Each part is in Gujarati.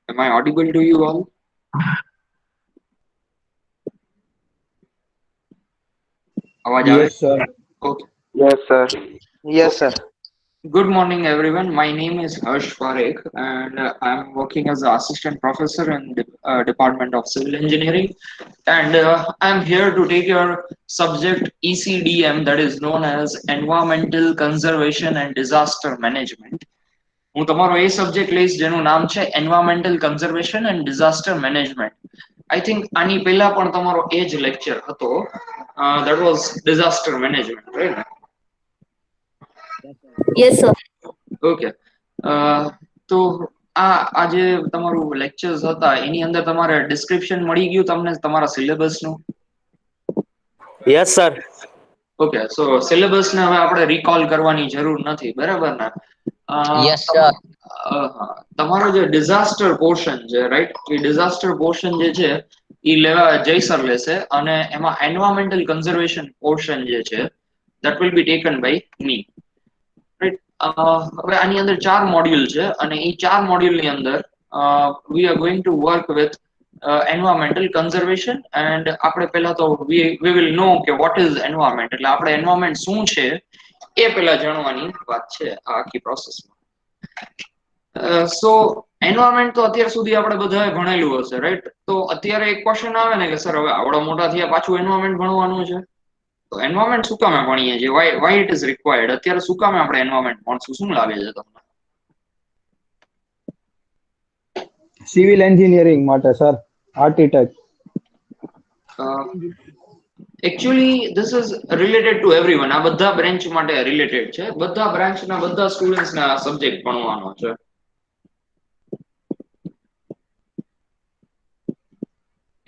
Am I audible to you all? અવાજ આવે? Yes, sir. Okay. Yes, sir. Yes, Okay. sir. Good morning, everyone. My name is Harsh Parekh, and I'm working as an assistant professor in the Department of Civil Engineering. And I'm here to take your subject ECDM, that is known as Environmental Conservation and Disaster Management. હું તમારો એ સબ્જેક્ટ લઈશ જેનું નામ છે environmental conservation and disaster management. I think આની પહેલા પણ તમારો એ જ લેક્ચર હતો. That was disaster management, right? Yes, sir. Okay. તો આ જે તમારું લેક્ચર્સ હતા એની અંદર તમારે ડિસ્ક્રિપ્શન મળી ગયું તમને તમારા સિલેબસનું? Yes, sir. ઓકે, સો સિલેબસને હવે આપણે રિકોલ કરવાની જરૂર નથી, બરાબર ને? Yes, sir. તમારો જે ડિઝાસ્ટર પોર્શન છે, રાઈટ, એ ડિઝાસ્ટર પોર્શન જે છે એ લેવા જયસર લેશે અને એમાં એન્વાયરમેન્ટલ કન્ઝર્વેશન પોર્શન જે છે that will be taken by me, right? હવે આની અંદર 4 મોડ્યુલ છે અને એ 4 મોડ્યુલની અંદર we are going to work with environmental conservation, and આપણે પહેલા તો we will know કે what is environment, એટલે આપણે environment શું છે એ પહેલા જાણવાની વાત છે આ આખી પ્રોસેસમાં. સો એન્વાયરમેન્ટ તો અત્યાર સુધી આપણે બધાએ ભણેલું હશે, રાઈટ? તો અત્યારે એક ક્વેશ્ચન આવે ને કે સર હવે આવડા મોટા થયા પાછું એન્વાયરમેન્ટ ભણવાનું છે, તો એન્વાયરમેન્ટ શું કામે ભણીએ છીએ, વાય ઇટ ઇઝ રિક્વાયર્ડ, અત્યારે શું કામે આપણે એન્વાયરમેન્ટ ભણશું, શું લાગે છે તમને? Civil engineering માટે sir, architect. Actually this is related to everyone. આ બધા બ્રાન્ચ માટે રિલેટેડ છે, બધા બ્રાન્ચના બધા સ્ટુડન્ટ્સને આ સબ્જેક્ટ ભણવાનો છે.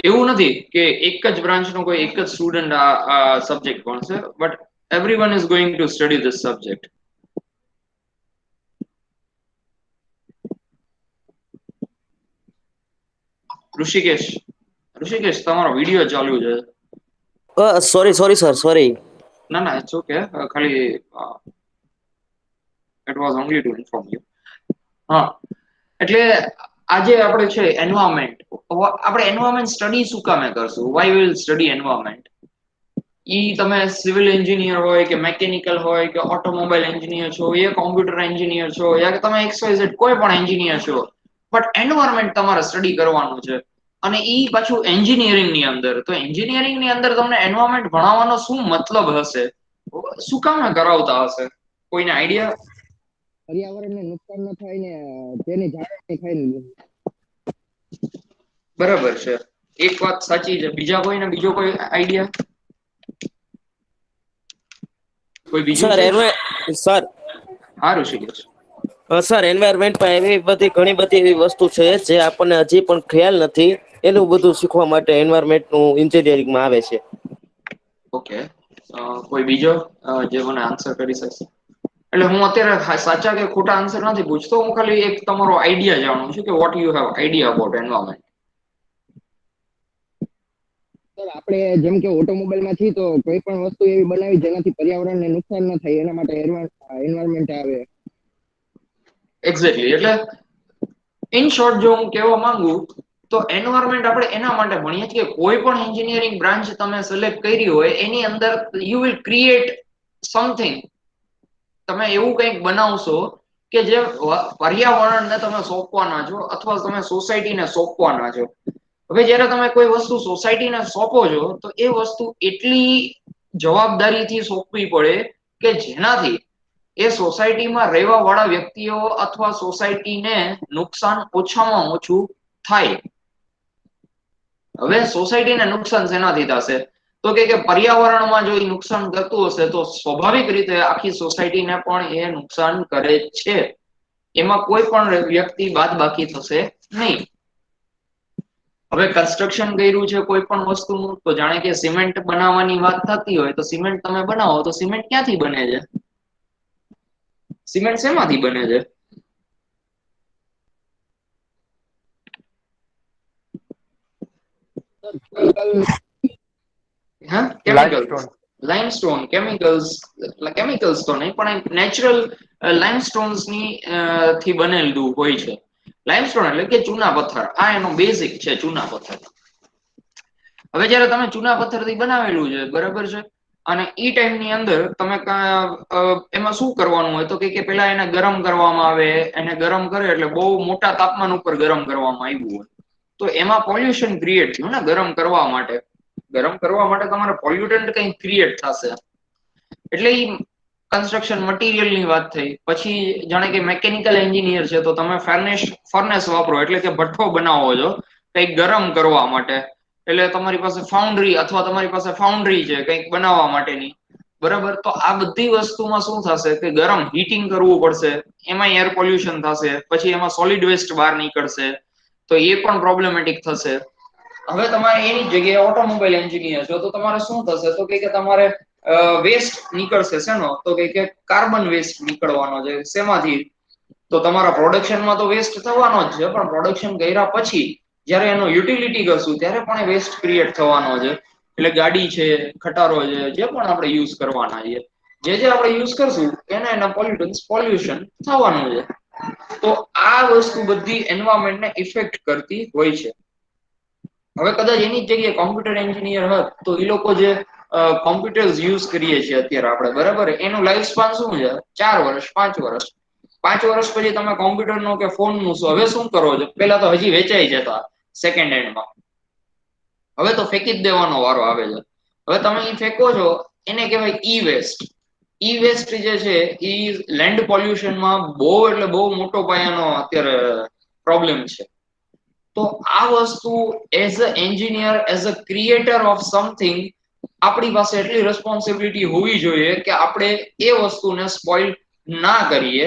એવું નથી કે એક જ બ્રાન્ચનો કોઈ એક જ સ્ટુડન્ટ આ સબ્જેક્ટ ભણશે, but everyone is going to study this subject. Rishikesh તમારો વિડિયો ચાલુ છે. Sorry, sir. Sorry. ના ઇટ્સ ઓકે, ખાલી it was only to inform you. હા, એટલે આજે આપણે છે એન્વાયરમેન્ટ. આપણે એન્વાયરમેન્ટ સ્ટડી શું કામે કરશું, why we will study environment? ઈ તમે સિવિલ એન્જિનિયર હોય કે મેકેનિકલ હોય કે ઓટોમોબાઈલ એન્જિનિયર છો, યા કોમ્પ્યુટર એન્જિનિયર છો, યા કે તમે XYZ કોઈ પણ એન્જિનિયર છો, બટ એન્વાયરમેન્ટ તમારે સ્ટડી કરવાનું છે અને ઈ પાછું એન્જિનિયરિંગ ની અંદર. તો એન્જિનિયરિંગ ની અંદર તમને એન્વાયરમેન્ટ ભણાવવાનો શું મતલબ હશે, શું કામ કરાવતા હશે, કોઈને આઈડિયા? પર્યાવરણને નુકસાન ન થાય ને તેની જાળવણી થાય ને. બરાબર છે, એક વાત સાચી છે. બીજા કોઈને બીજો કોઈ આઈડિયા? કોઈ બીજું છે? સર હા ઋષિકેશ. સર એન્વાયરમેન્ટમાં એવી બધી ઘણી બધી એવી વસ્તુ છે જે આપણને હજી પણ ખ્યાલ નથી, એનું બધું શીખવા માટે એન્વાયરમેન્ટનું એન્જિનિયરિંગમાં આવે છે. ઓકે, કોઈ બીજો જે મને આન્સર કરી શકશે? એટલે હું અત્યારે સાચા કે ખોટા આન્સર નથી પૂછતો, હું ખાલી એક તમારો આઈડિયા જાણું છું કે what you have idea about environment. Sir આપણે જેમ કે ઓટોમોબાઈલમાં છીએ તો કોઈ પણ વસ્તુ એવી બનાવી જેનાથી પર્યાવરણને નુકસાન ન થાય એના માટે એન્વાયરમેન્ટ આવે. એક્ઝેક્ટલી, એટલે ઇન શોર્ટ જો હું કહેવા માંગુ તો એન્વાયરમેન્ટ આપણે એના માટે ભણીએ છીએ કે કોઈ પણ એન્જિનિયરિંગ બ્રાન્ચ તમે સિલેક્ટ કરી હોય એની અંદર યુ વિલ ક્રિએટ સમથિંગ. તમે એવું કંઈક બનાવશો કે જે પર્યાવરણને તમે સોંપવાના છો અથવા તમે સોસાયટીને સોંપવાના છો. હવે જ્યારે તમે કોઈ વસ્તુ સોસાયટીને સોંપો છો તો એ વસ્તુ એટલી જવાબદારીથી સોંપવી પડે કે જેનાથી એ સોસાયટીમાં રહેવા વાળા વ્યક્તિઓ અથવા સોસાયટીને નુકસાન ઓછામાં ઓછું થાય. હવે સોસાયટીને નુકસાન શેનાથી થશે, તો કે પર્યાવરણમાં જો એ નુકસાન કરતું હશે તો સ્વાભાવિક રીતે આખી સોસાયટીને પણ એ નુકસાન કરે છે. એમાં કોઈ પણ વ્યક્તિ બાદ બાકી થશે નહીં. હવે કન્સ્ટ્રક્શન કર્યું છે કોઈ પણ વસ્તુનું, તો જાણે કે સિમેન્ટ બનાવવાની વાત થતી હોય તો સિમેન્ટ તમે બનાવો તો સિમેન્ટ ક્યાંથી બને છે? સિમેન્ટ શેમાંથી બને છે? હા, કેમિકલ્સ. લાઇમસ્ટોન, કેમિકલ્સ તો નહીં પણ નેચરલ લાઇમસ્ટોન્સ ની થી બનેલું હોય છે. લાઇમસ્ટોન એટલે કે ચૂના પથ્થર, આ એનો બેઝિક છે ચૂના પથ્થર. હવે જયારે તમે ચૂના પથ્થરથી બનાવેલું છે બરાબર છે, અને ઈ ટાઈમ ની અંદર તમે એમાં શું કરવાનું હોય તો કે પેલા એને ગરમ કરવામાં આવે, એને ગરમ કરે એટલે બહુ મોટા તાપમાન ઉપર ગરમ કરવામાં આવ્યું હોય તો એમાં પોલ્યુશન ક્રિએટ થયું ને. ગરમ કરવા માટે તમારે પોલ્યુટન્ટ કંઈક ક્રિએટ થશે, એટલે ઈ કન્સ્ટ્રક્શન મટીરિયલ ની વાત થઈ. પછી જાણે કે મેકેનિકલ એન્જિનિયર છે તો તમે ફર્નેસ વાપરો એટલે કે ભઠ્ઠો બનાવો છો કંઈક ગરમ કરવા માટે, એટલે તમારી પાસે ફાઉન્ડ્રી છે કંઈક બનાવવા માટેની, બરાબર. તો આ બધી વસ્તુમાં શું થશે કે ગરમ હીટિંગ કરવું પડશે, એમાં એર પોલ્યુશન થશે, પછી એમાં સોલિડ વેસ્ટ બહાર નીકળશે તો એ પણ પ્રોબ્લેમેટિક થશે. હવે તમારે એની જગ્યાએ ઓટોમોબાઈલ એન્જિનિયર છો તો તમારે શું થશે તો કે તમારે વેસ્ટ નીકળશે શેનો તો કે કાર્બન વેસ્ટ નીકળવાનો છે. શેમાંથી? તો તમારા પ્રોડક્શનમાં તો વેસ્ટ થવાનો જ છે, પણ પ્રોડક્શન કર્યા પછી જયારે એનો યુટિલિટી કરશું ત્યારે પણ વેસ્ટ ક્રિએટ થવાનો છે. એટલે ગાડી છે, ખટારો છે, જે પણ આપણે યુઝ કરવાના છીએ, જે આપણે યુઝ કરશું એના પોલ્યુશન થવાનું છે. તો આ વસ્તુ બધી એન્વાયરમેન્ટને ઇફેક્ટ કરતી હોય છે. હવે કદાચ એની જ જગ્યાએ કોમ્પ્યુટર એન્જિનિયર હોત તો એ લોકો જે કોમ્પ્યુટર્સ યુઝ કરીએ છીએ અત્યારે આપણે બરાબર, એનું લાઈફ સ્પાન શું છે 4 વર્ષ 5 વર્ષ. 5 વર્ષ પછી તમે કોમ્પ્યુટર નો કે ફોન નું હવે શું કરો છો? પેલા તો હજી વેચાઈ જતા સેકન્ડ હેન્ડમાં, હવે તો ફેંકી જ દેવાનો વારો આવે છે. હવે તમે એ ફેંકો છો એને કહેવાય ઈ વેસ્ટ. ઈ વેસ્ટ જે છે એ લેન્ડ પોલ્યુશનમાં બહુ એટલે બહુ મોટો પાયાનો અત્યારે પ્રોબ્લેમ છે. તો આ વસ્તુ as a engineer, as a creator of something, આપણી પાસે એટલી રિસ્પોન્સિબિલિટી હોવી જોઈએ કે આપણે એ વસ્તુને સ્પોઇલ ના કરીએ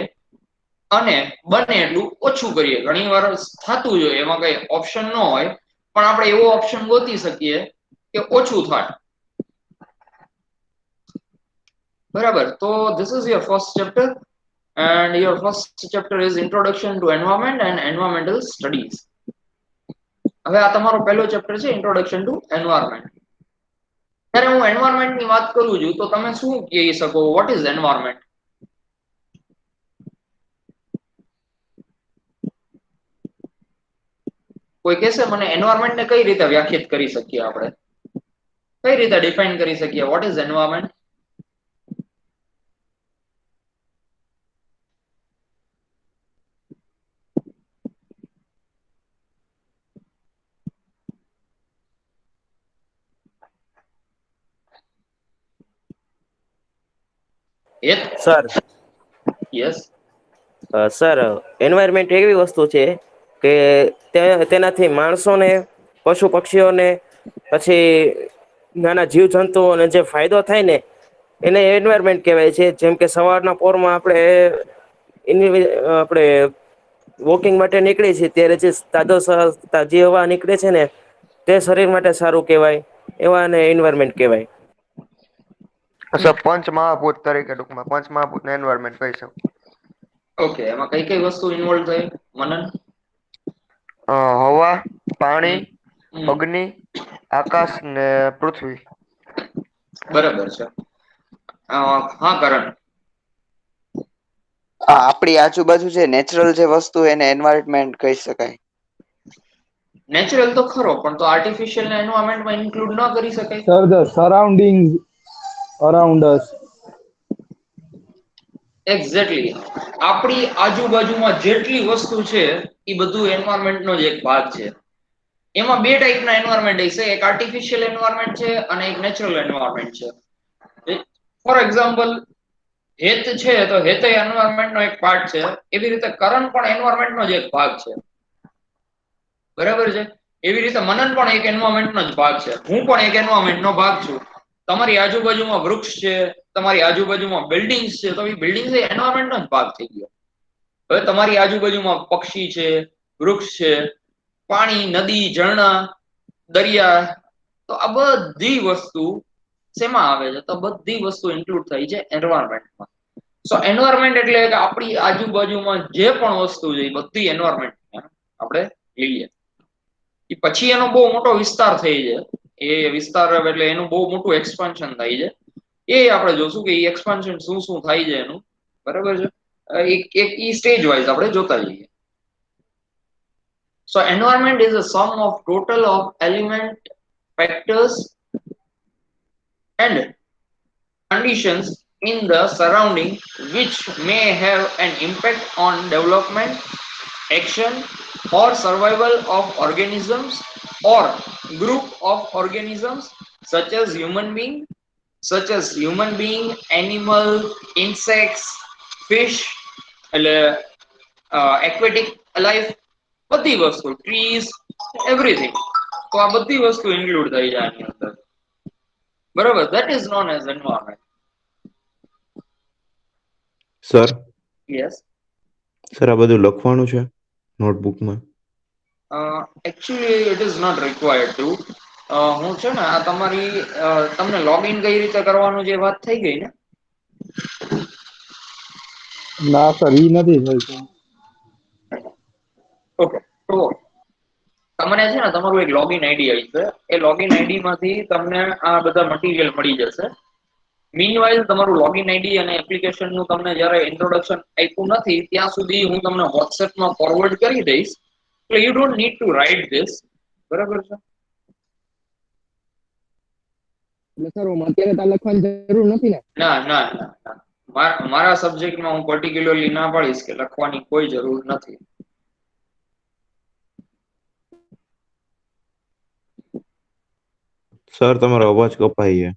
અને બને એટલું ઓછું કરીએ. ઘણી વાર થતું જોઈએ, એમાં કઈ ઓપ્શન ન હોય, પણ આપણે એવો ઓપ્શન ગોતી શકીએ કે ઓછું થાય. બરાબર. તો this is your first chapter and your first chapter is introduction to environment and environmental studies. હવે આ તમારો પહેલો ચેપ્ટર છે ઇન્ટ્રોડક્શન ટુ એન્વાયરમેન્ટ. જ્યારે હું એન્વાયરમેન્ટ ની વાત કરું છું તો તમે શું કહી શકો? What is environment? કોઈ કહેશે મને એન્વાયરમેન્ટ ને કઈ રીતે વ્યાખ્યાયિત કરી શકીએ આપણે? કઈ રીતે ડિફાઇન કરી શકીએ? What is environment? Sir yes. Sir, environment એવી વસ્તુ છે કે તેનાથી માણસોને, પશુ પક્ષીઓને, પછી નાના જીવ જંતુઓને જે ફાયદો થાય ને એને એન્વાયરમેન્ટ કહેવાય છે. જેમ કે સવારના પોરમાં આપણે વોકિંગ માટે નીકળીએ છીએ ત્યારે જે તાજી હવા નીકળે છે ને તે શરીર માટે સારું કહેવાય, એવાને એન્વાયરમેન્ટ કહેવાય. સર પંચ મહાભૂત તરીકે ટૂંકમાં પંચ મહાભૂત ને એન્વાયરમેન્ટ કહી શકું. ઓકે, એમાં કઈ કઈ વસ્તુ ઇન્વોલ્વ થઈ મનન? હવા, પાણી, હમ હમ અગ્નિ, આકાશ ને પૃથ્વી. બરાબર છે. હા કરણ. આપણી આજુબાજુ જે નેચરલ જે વસ્તુ એને એન્વાયરમેન્ટ કહી શકાય. નેચરલ તો ખરો, પણ તો આર્ટિફિશિયલ ને એન્વાયરમેન્ટમાં ઇન્ક્લુડ ન કરી શકાય? Sir, the surroundings around us. Exactly. આપણી આજુબાજુમાં જેટલી વસ્તુ છે એ બધું એન્વાયરમેન્ટ નો જ એક ભાગ છે. એમાં બે ટાઈપના એન્વાયરમેન્ટ છે, એક આર્ટિફિશિયલ એન્વાયરમેન્ટ છે અને એક નેચરલ એન્વાયરમેન્ટ છે. ફોર એક્ઝામ્પલ, હેત છે તો હેત એન્વાયરમેન્ટ નો એક પાર્ટ છે, એવી રીતે કરંટ પણ એન્વાયરમેન્ટ નો જ એક ભાગ છે. બરાબર છે? એવી રીતે મનન પણ એક એન્વાયરમેન્ટ નો જ ભાગ છે, હું પણ એક એન્વાયરમેન્ટ નો ભાગ છું. તમારી આજુબાજુમાં વૃક્ષ છે, તમારી આજુબાજુમાં બિલ્ડિંગ્સ છે, તો એ બિલ્ડિંગ એન્વાયરમેન્ટ નો જ ભાગ થઈ ગયો. હવે તમારી આજુબાજુમાં પક્ષી છે, વૃક્ષ છે, પાણી, નદી, ઝરણા, દરિયા, તો આ બધી વસ્તુ શેમાં આવે છે? તો બધી વસ્તુ ઇન્ક્લુડ થઈ છે એન્વાયરમેન્ટમાં. સો એન્વાયરમેન્ટ એટલે કે આપણી આજુબાજુમાં જે પણ વસ્તુ છે એ બધી એન્વાયરમેન્ટ આપણે લઈએ. એ પછી એનો બહુ મોટો વિસ્તાર થઈ છે. એ વિસ્તાર એટલે એનું બહુ મોટું એક્સપાન્શન થાય છે. એ આપણે જોશું કે એ એક્સપાન્શન શું શું થાય છે એનું. બરાબર છે? એક ઈ સ્ટેજ વાઇઝ આપણે જોતા જઈએ. So environment is a sum of total of element, factors and conditions in the surrounding which may have an impact on development, action or survival of organisms or group of organisms such as human being, animal, insects, fish, aquatic life, બધી વસ્તુ, trees, everything. તો આ બધી વસ્તુ ઇન્ક્લુડ થઈ જાય આની અંદર, બરાબર? That is known as environment. Sir Yes. Sir આ બધું લખવાનું છે નોટબુકમાં? Actually it is not required to. હું છે ને આ તમારી તમને લોગિન કઈ રીતે કરવાનું જે વાત થઈ ગઈ ને, ના સર ઈ નથી થઈ. ઓકે, તો તમને છે ને તમારું એક લોગિન આઈડી આવી છે, એ લોગિન આઈડી માંથી તમને આ બધા મટીરિયલ મળી જશે. મીનવાઇલ તમારું લોગિન આઈડી અને એપ્લિકેશન નું તમને જ્યારે ઇન્ટ્રોડક્શન આપ્યું નથી ત્યાં સુધી હું તમને વોટ્સએપમાં ફોરવર્ડ કરી દઈશ, એટલે you don't need to write this, બરાબર છે? એટલે સર અત્યારે તો આ લખવાની જરૂર નથી ને? ના ના ના ના, મારા સબ્જેક્ટમાં હું પર્ટિક્યુલરલી ના પાડીશ કે લખવાની કોઈ જરૂર નથી. સર તમારો અવાજ કપાય છે.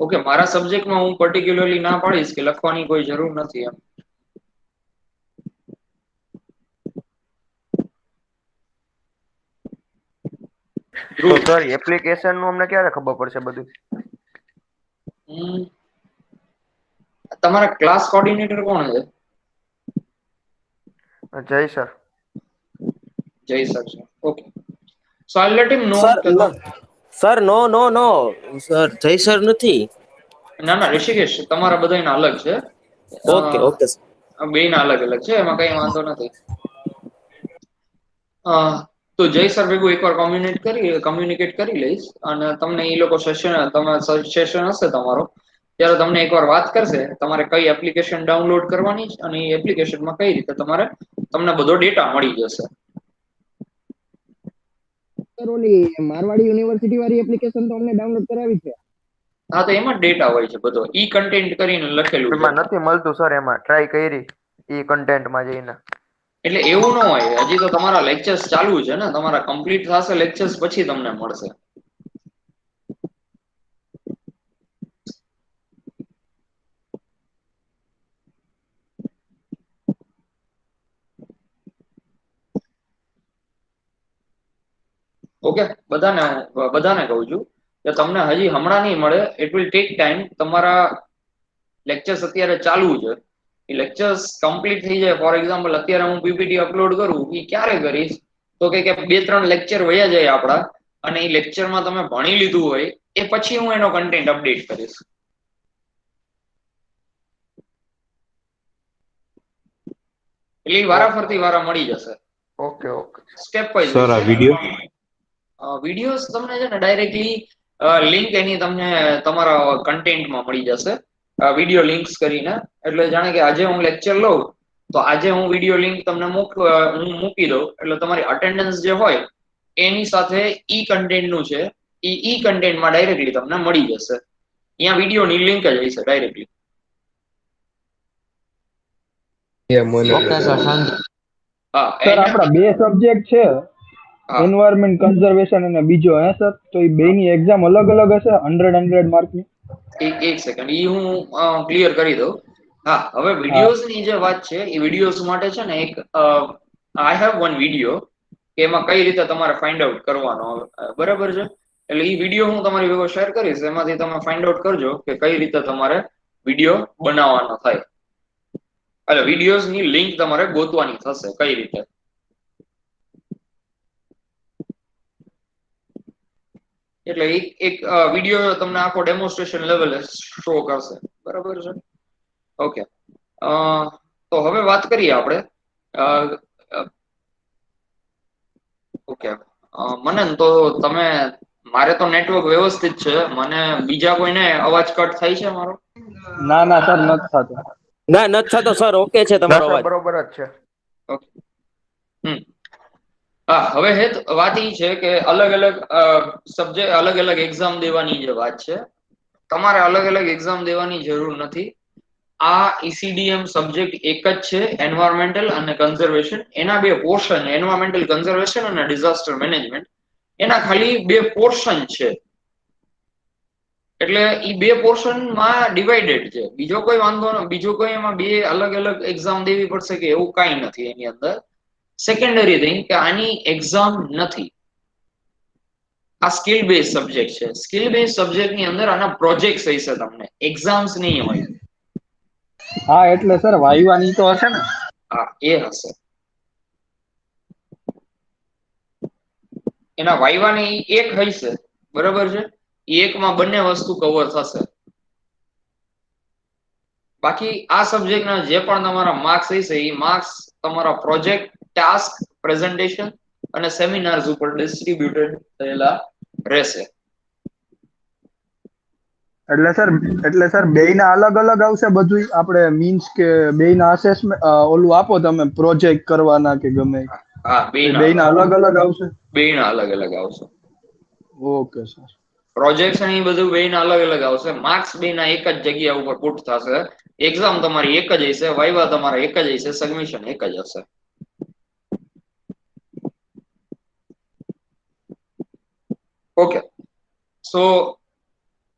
ઓકે, મારા સબ્જેક્ટમાં હું પર્ટિક્યુલરલી ના પાડીશ કે લખવાની કોઈ જરૂર નથી એમ. તો સર એપ્લિકેશન નું અમને ક્યારે ખબર પડશે બધું? તમારા ક્લાસ કોઓર્ડિનેટર કોણ છે? જય સર. જય સર છે. ઓકે, સો આઈ લેટ હિમ નો. સર નો નો નો સર, જય સર નથી. ના ના ઋષિકેશ, તમારા બધાના અલગ છે. ઓકે ઓકે બેયના અલગ અલગ છે, એમાં કઈ વાંધો નથી. તો જય સર ભેગું એકવાર કમ્યુનિકેટ કરી લઈશ, અને તમને એ લોકો સેશન હશે તમારો ત્યારે તમને એકવાર વાત કરશે તમારે કઈ એપ્લિકેશન ડાઉનલોડ કરવાની છે અને એ એપ્લિકેશનમાં કઈ રીતે તમને બધો ડેટા મળી જશે. સર ઓલી મારવાડી યુનિવર્સિટી વાળી એપ્લિકેશન તો અમને ડાઉનલોડ કરાવી છે. હા, તો એમાં ડેટા હોય છે બધો, ઈ કન્ટેન્ટ કરીને લખેલું છે. એમાં નથી મળતું સર, એમાં ટ્રાય કરી ઈ કન્ટેન્ટમાં જઈને. એટલે એવું ન હોય, હજી તો તમારા લેક્ચર્સ ચાલુ છે ને, તમારા કમ્પ્લીટ થશે લેક્ચર્સ પછી તમને મળશે. ઓકે, બધાને કહું છું કે તમને હજી હમણાં નહીં મળે, ઇટ વિલ ટેક ટાઈમ. તમારા લેક્ચર્સ અત્યારે ચાલુ છે, એ લેક્ચર્સ કમ્પ્લીટ થઈ જાય. ફોર એક્ઝામ્પલ અત્યારે હું પીપીટી અપલોડ કરું, એ ક્યારે કરીશ તો કે 2-3 લેક્ચર વયા જાય આપણા, અને એ લેક્ચરમાં તમે ભણી લીધું હોય એ પછી હું એનો કન્ટેન્ટ અપડેટ કરીશ. એટલે વારાફરતી વારા મળી જશે. Okay okay step wise. Sir આ વિડીયોઝ તમને છે ને ડાયરેક્ટલી લિંક એની તમને તમારા કન્ટેન્ટમાં મળી જશે, વિડીયો લિંક્સ કરીને. એટલે જાણે કે આજે હું લેક્ચર લઉં તો આજે હું વિડીયો લિંક તમને હું મૂકી દઉં, એટલે તમારી અટેન્ડન્સ જે હોય એની સાથે ઈ કન્ટેન્ટનું છે ઈ કન્ટેન્ટમાં ડાયરેક્ટલી તમને મળી જશે. અહીંયા વિડીયોની લિંક જ હશે ડાયરેક્ટલી. હા સર આપણા 2 સબ્જેક્ટ છે, એન્વાયરમેન્ટ કન્ઝર્વેશન અને બીજો હે સર, તો એ બેની એક્ઝામ અલગ અલગ હશે 100 માર્કની? એક સેકન્ડ, ઈ હું ક્લિયર કરી દઉં. હા, હવે વિડીયોઝ ની જે વાત છે એ વિડીયોઝ માટે છે ને એક આઈ હેવ વન વિડીયો કે એમાં કઈ રીતે તમારે ફાઇન્ડ આઉટ કરવાનો, બરાબર છે? એટલે એ વિડીયો હું તમારી ભેગો શેર કરીશ, એમાંથી તમે ફાઇન્ડ આઉટ કરજો કે કઈ રીતે તમારે વિડીયો બનાવવાનો થાય, એટલે વિડીયોઝ ની લિંક તમારે ગોતવાની થશે કઈ રીતે. એટલે એક વિડીયો તમને આખો ડેમોન્સ્ટ્રેશન લેવલે શો કરશે, બરાબર છે? ઓકે, તો હવે વાત કરીએ આપણે. ઓકે, મને તો તમે, મારે તો નેટવર્ક વ્યવસ્થિત છે, મને બીજા કોઈને અવાજ કટ થાય છે મારો? ના ના સર નથી થતો. ના નથી થતો સર, ઓકે છે તમારો અવાજ. બરોબર જ છે. ઓકે, હા, હવે હેત વાત ઈ છે કે અલગ અલગ સબ્જેક્ટ અલગ અલગ એક્ઝામ દેવાની જે વાત છે, તમારે અલગ અલગ એક્ઝામ દેવાની જરૂર નથી. આ ECDM સબ્જેક્ટ એક જ છે, એન્વાયરમેન્ટલ અને કન્ઝર્વેશન. એના બે પોર્શન, એન્વાયરમેન્ટલ કન્ઝર્વેશન અને ડિઝાસ્ટર મેનેજમેન્ટ, એના ખાલી બે પોર્શન છે. એટલે ઈ બે પોર્શન માં ડિવાઇડેડ છે. બીજો કોઈ વાંધો ન, બીજો કોઈ એમાં બે અલગ અલગ એક્ઝામ દેવી પડશે કે એવું કાંઈ નથી એની અંદર. સેકન્ડરી થિંગ કે આની એક્ઝામ નથી. આ સ્કિલ બેઝ સબ્જેક્ટ છે. સ્કિલ બેઝ સબ્જેક્ટ ની અંદર આના પ્રોજેક્ટ્સ હશે, તમને એક્ઝામ્સ નહીં હોય. હા એટલે સર વાયવાની તો હશે ને? હા, એ હશે. એના વાયવાની એક હશે, બરાબર છે. એકમાં બંને વસ્તુ કવર થશે. બાકી આ સબ્જેક્ટના જે પણ તમારા માર્ક્સ હશે એ માર્ક્સ તમારા પ્રોજેક્ટ, ટાસ્ક, પ્રેઝન્ટેશન અને સેમિનાર્સ ઉપર ડિસ્ટ્રીબ્યુટેડ થયેલા રહેશે. એટલે સર બેયના અલગ અલગ આવશે બધું? આપણે મીન્સ કે બેયના અસેસમેન્ટ ઓલું આપો તમે પ્રોજેક્ટ કરવાના કે ગમે હા, બેયના અલગ અલગ આવશે? બેયના અલગ અલગ આવશે. Okay sir. પ્રોજેક્ટ્સ અને એ બધું બેયના અલગ અલગ આવશે. માર્ક્સ બેયના એક જ જગ્યા ઉપર પુટ થશે. એક્ઝામ તમારી એક જ હશે, વાઇવા તમારા એક જ હશે, સબમિશન એક જ હશે. ઓકે, સો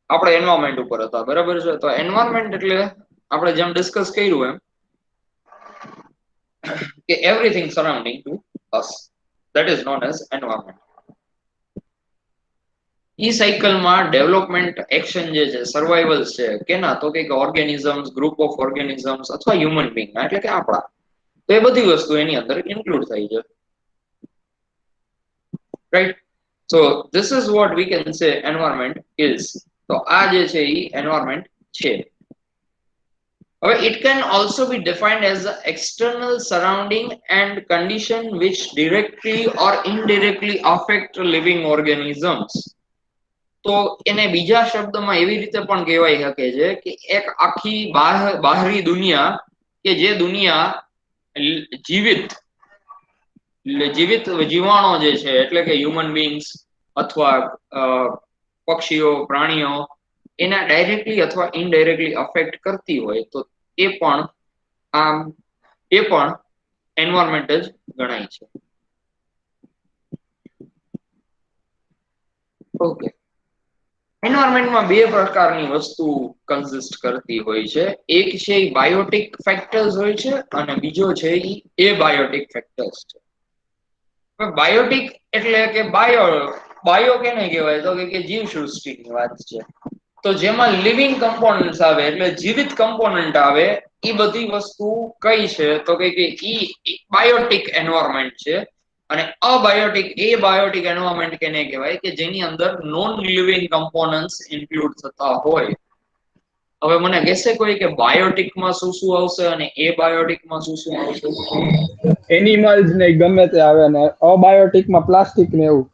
આપણે એન્વાયરમેન્ટ ઉપર હતા, બરાબર છે. તો એન્વાયરમેન્ટ એટલે આપણે જેમ ડિસ્કસ કર્યું એમ કે everything surrounding to us, that is known as environment. ઈ સાયકલમાં ડેવલપમેન્ટ એક્શન જે છે, સર્વાઈવલ છે કેના, તો કે ઓર્ગેનિઝમ્સ, ગ્રુપ ઓફ ઓર્ગેનિઝમ્સ અથવા હ્યુમન બીંગ, એટલે કે આપણા. તો એ બધી વસ્તુ એની અંદર ઇન્ક્લુડ થઈ છે, right? So this is what we can say environment is. તો આ જે છે ઈ environment છે. હવે it can also be defined as the external surrounding and condition which directly or indirectly affect living organisms. તો એને બીજા શબ્દમાં એવી રીતે પણ કહેવાય શકે છે કે એક આખી બહારી દુનિયા, કે જે દુનિયા જીવિત જીવાણો જે છે, એટલે કે હ્યુમન બીંગ્સ અથવા પક્ષીઓ, પ્રાણીઓ, એના ડાયરેક્ટલી અથવા ઇનડાયરેક્ટલી અફેક્ટ કરતી હોય, તો એ પણ એન્વાયરમેન્ટ જ ગણાય છે. ઓકે, એન્વાયરમેન્ટમાં બે પ્રકારની વસ્તુ કન્સિસ્ટ કરતી હોય છે. એક છે એ બાયોટિક ફેક્ટર્સ હોય છે અને બીજો છે એ એબાયોટિક ફેક્ટર્સ છે. બાયોટિક એટલે કે બાયો કેને કહેવાય, તો કે જીવસૃષ્ટિની વાત છે. તો જેમાં લિવિંગ કમ્પોનન્ટ્સ આવે, એટલે જીવિત કમ્પોનન્ટ આવે, એ બધી વસ્તુ કઈ છે, તો કે ઈ બાયોટિક એન્વાયરમેન્ટ છે. અને એબાયોટિક એન્વાયરમેન્ટ કેને કહેવાય, કે જેની અંદર નોન લિવિંગ કમ્પોનન્ટ્સ ઇન્ક્લુડ થતા હોય. હવે મને કહેશે કોઈ કે બાયોટિકમાં શું શું આવશે અને એબાયોટિકમાં શું શું આવશે? એનિમલ્સ ને ગમે તે આવે, ને અબાયોટિકમાં પ્લાસ્ટિક ને એવું.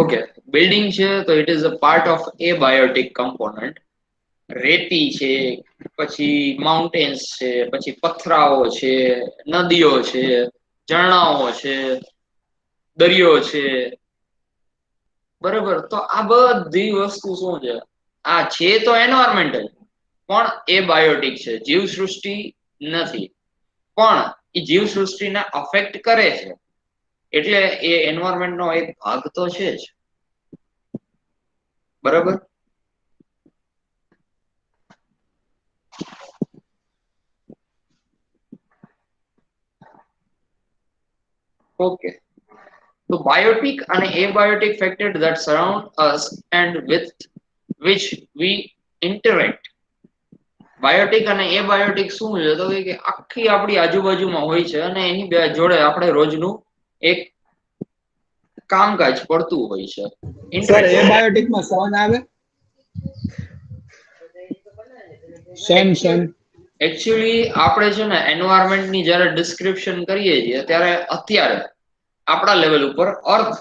ઓકે, બિલ્ડિંગ છે તો it is a part of abiotic component. રેતી છે, પછી માઉન્ટેન્સ છે, પછી પથરાઓ છે, નદીઓ છે, ઝરણાઓ છે, દરિયો છે, બરોબર. તો આ બધી વસ્તુ શું છે? આ છે તો એન્વાયરમેન્ટ જ, પણ એ બાયોટિક છે, જીવસૃષ્ટિ નથી, પણ એ જીવસૃષ્ટિને અફેક્ટ કરે છે, એટલે એ એન્વાયરમેન્ટ નો એક ભાગ તો છે જ, બરાબર. ઓકે, તો બાયોટિક અને abiotic factor that surround us and with which we interact. Biotic અને એબાયોટિક શું છે, તો કે આખી આપણી આજુબાજુમાં હોય છે અને એની જોડે આપણે રોજનું એક કામકાજ પડતું હોય છે. સર એબાયોટિકમાં સન આવે? સન એકચ્યુઅલી આપણે છે ને એન્વાયરમેન્ટ ની જયારે ડિસ્ક્રિપ્શન કરીએ છીએ, ત્યારે અત્યારે આપણા લેવલ ઉપર અર્થ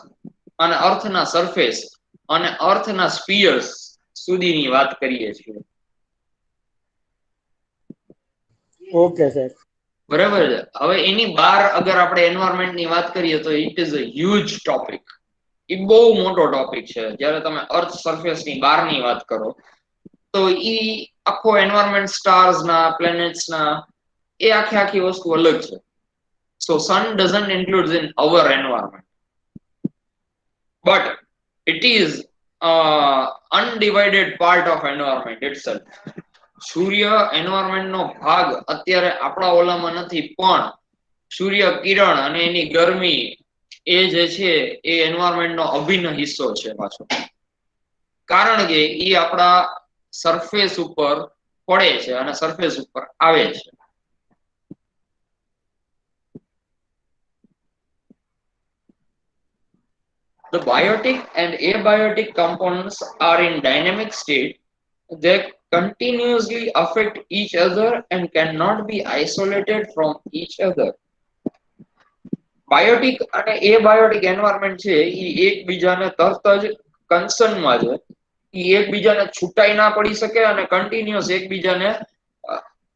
અને અર્થના સરફેસ અને અર્થના સ્પીયર્સ સુધીની વાત કરીએ છીએ. Okay sir. બરાબર છે. હવે એની બહાર અગર આપણે એન્વાયરમેન્ટ ની વાત કરીએ તો it is a huge topic. એ બહુ મોટો ટોપિક છે. જ્યારે તમે અર્થ સરફેસ ની બહારની વાત કરો તો ઈ આખો એન્વાયરમેન્ટ સ્ટાર્સ ના પ્લેનેટ્સ ના એ આખી વસ્તુ અલગ છે. So sun doesn't include in our environment but it is undivided part of environment itself. સૂર્ય એન્વાયરમેન્ટ નો ભાગ અત્યારે આપણા ઓલામાં નથી, પણ સૂર્ય કિરણ અને એની ગરમી એ જે છે એ એન્વાયરમેન્ટ નો અભિન્ન હિસ્સો છે પાછો. કારણ કે એ આપણા સરફેસ ઉપર પડે છે અને સરફેસ ઉપર આવે છે. The biotic and abiotic components are in dynamic state. They continuously affect each other and cannot be isolated from each other. Biotique અને એબાયોટિક એન્વાયરમેન્ટ છે એ એકબીજાને તરત જ કન્સર્નમાં છે. એ એકબીજાને છૂટાઈ ના પડી શકે અને કન્ટિન્યુઅસ એકબીજાને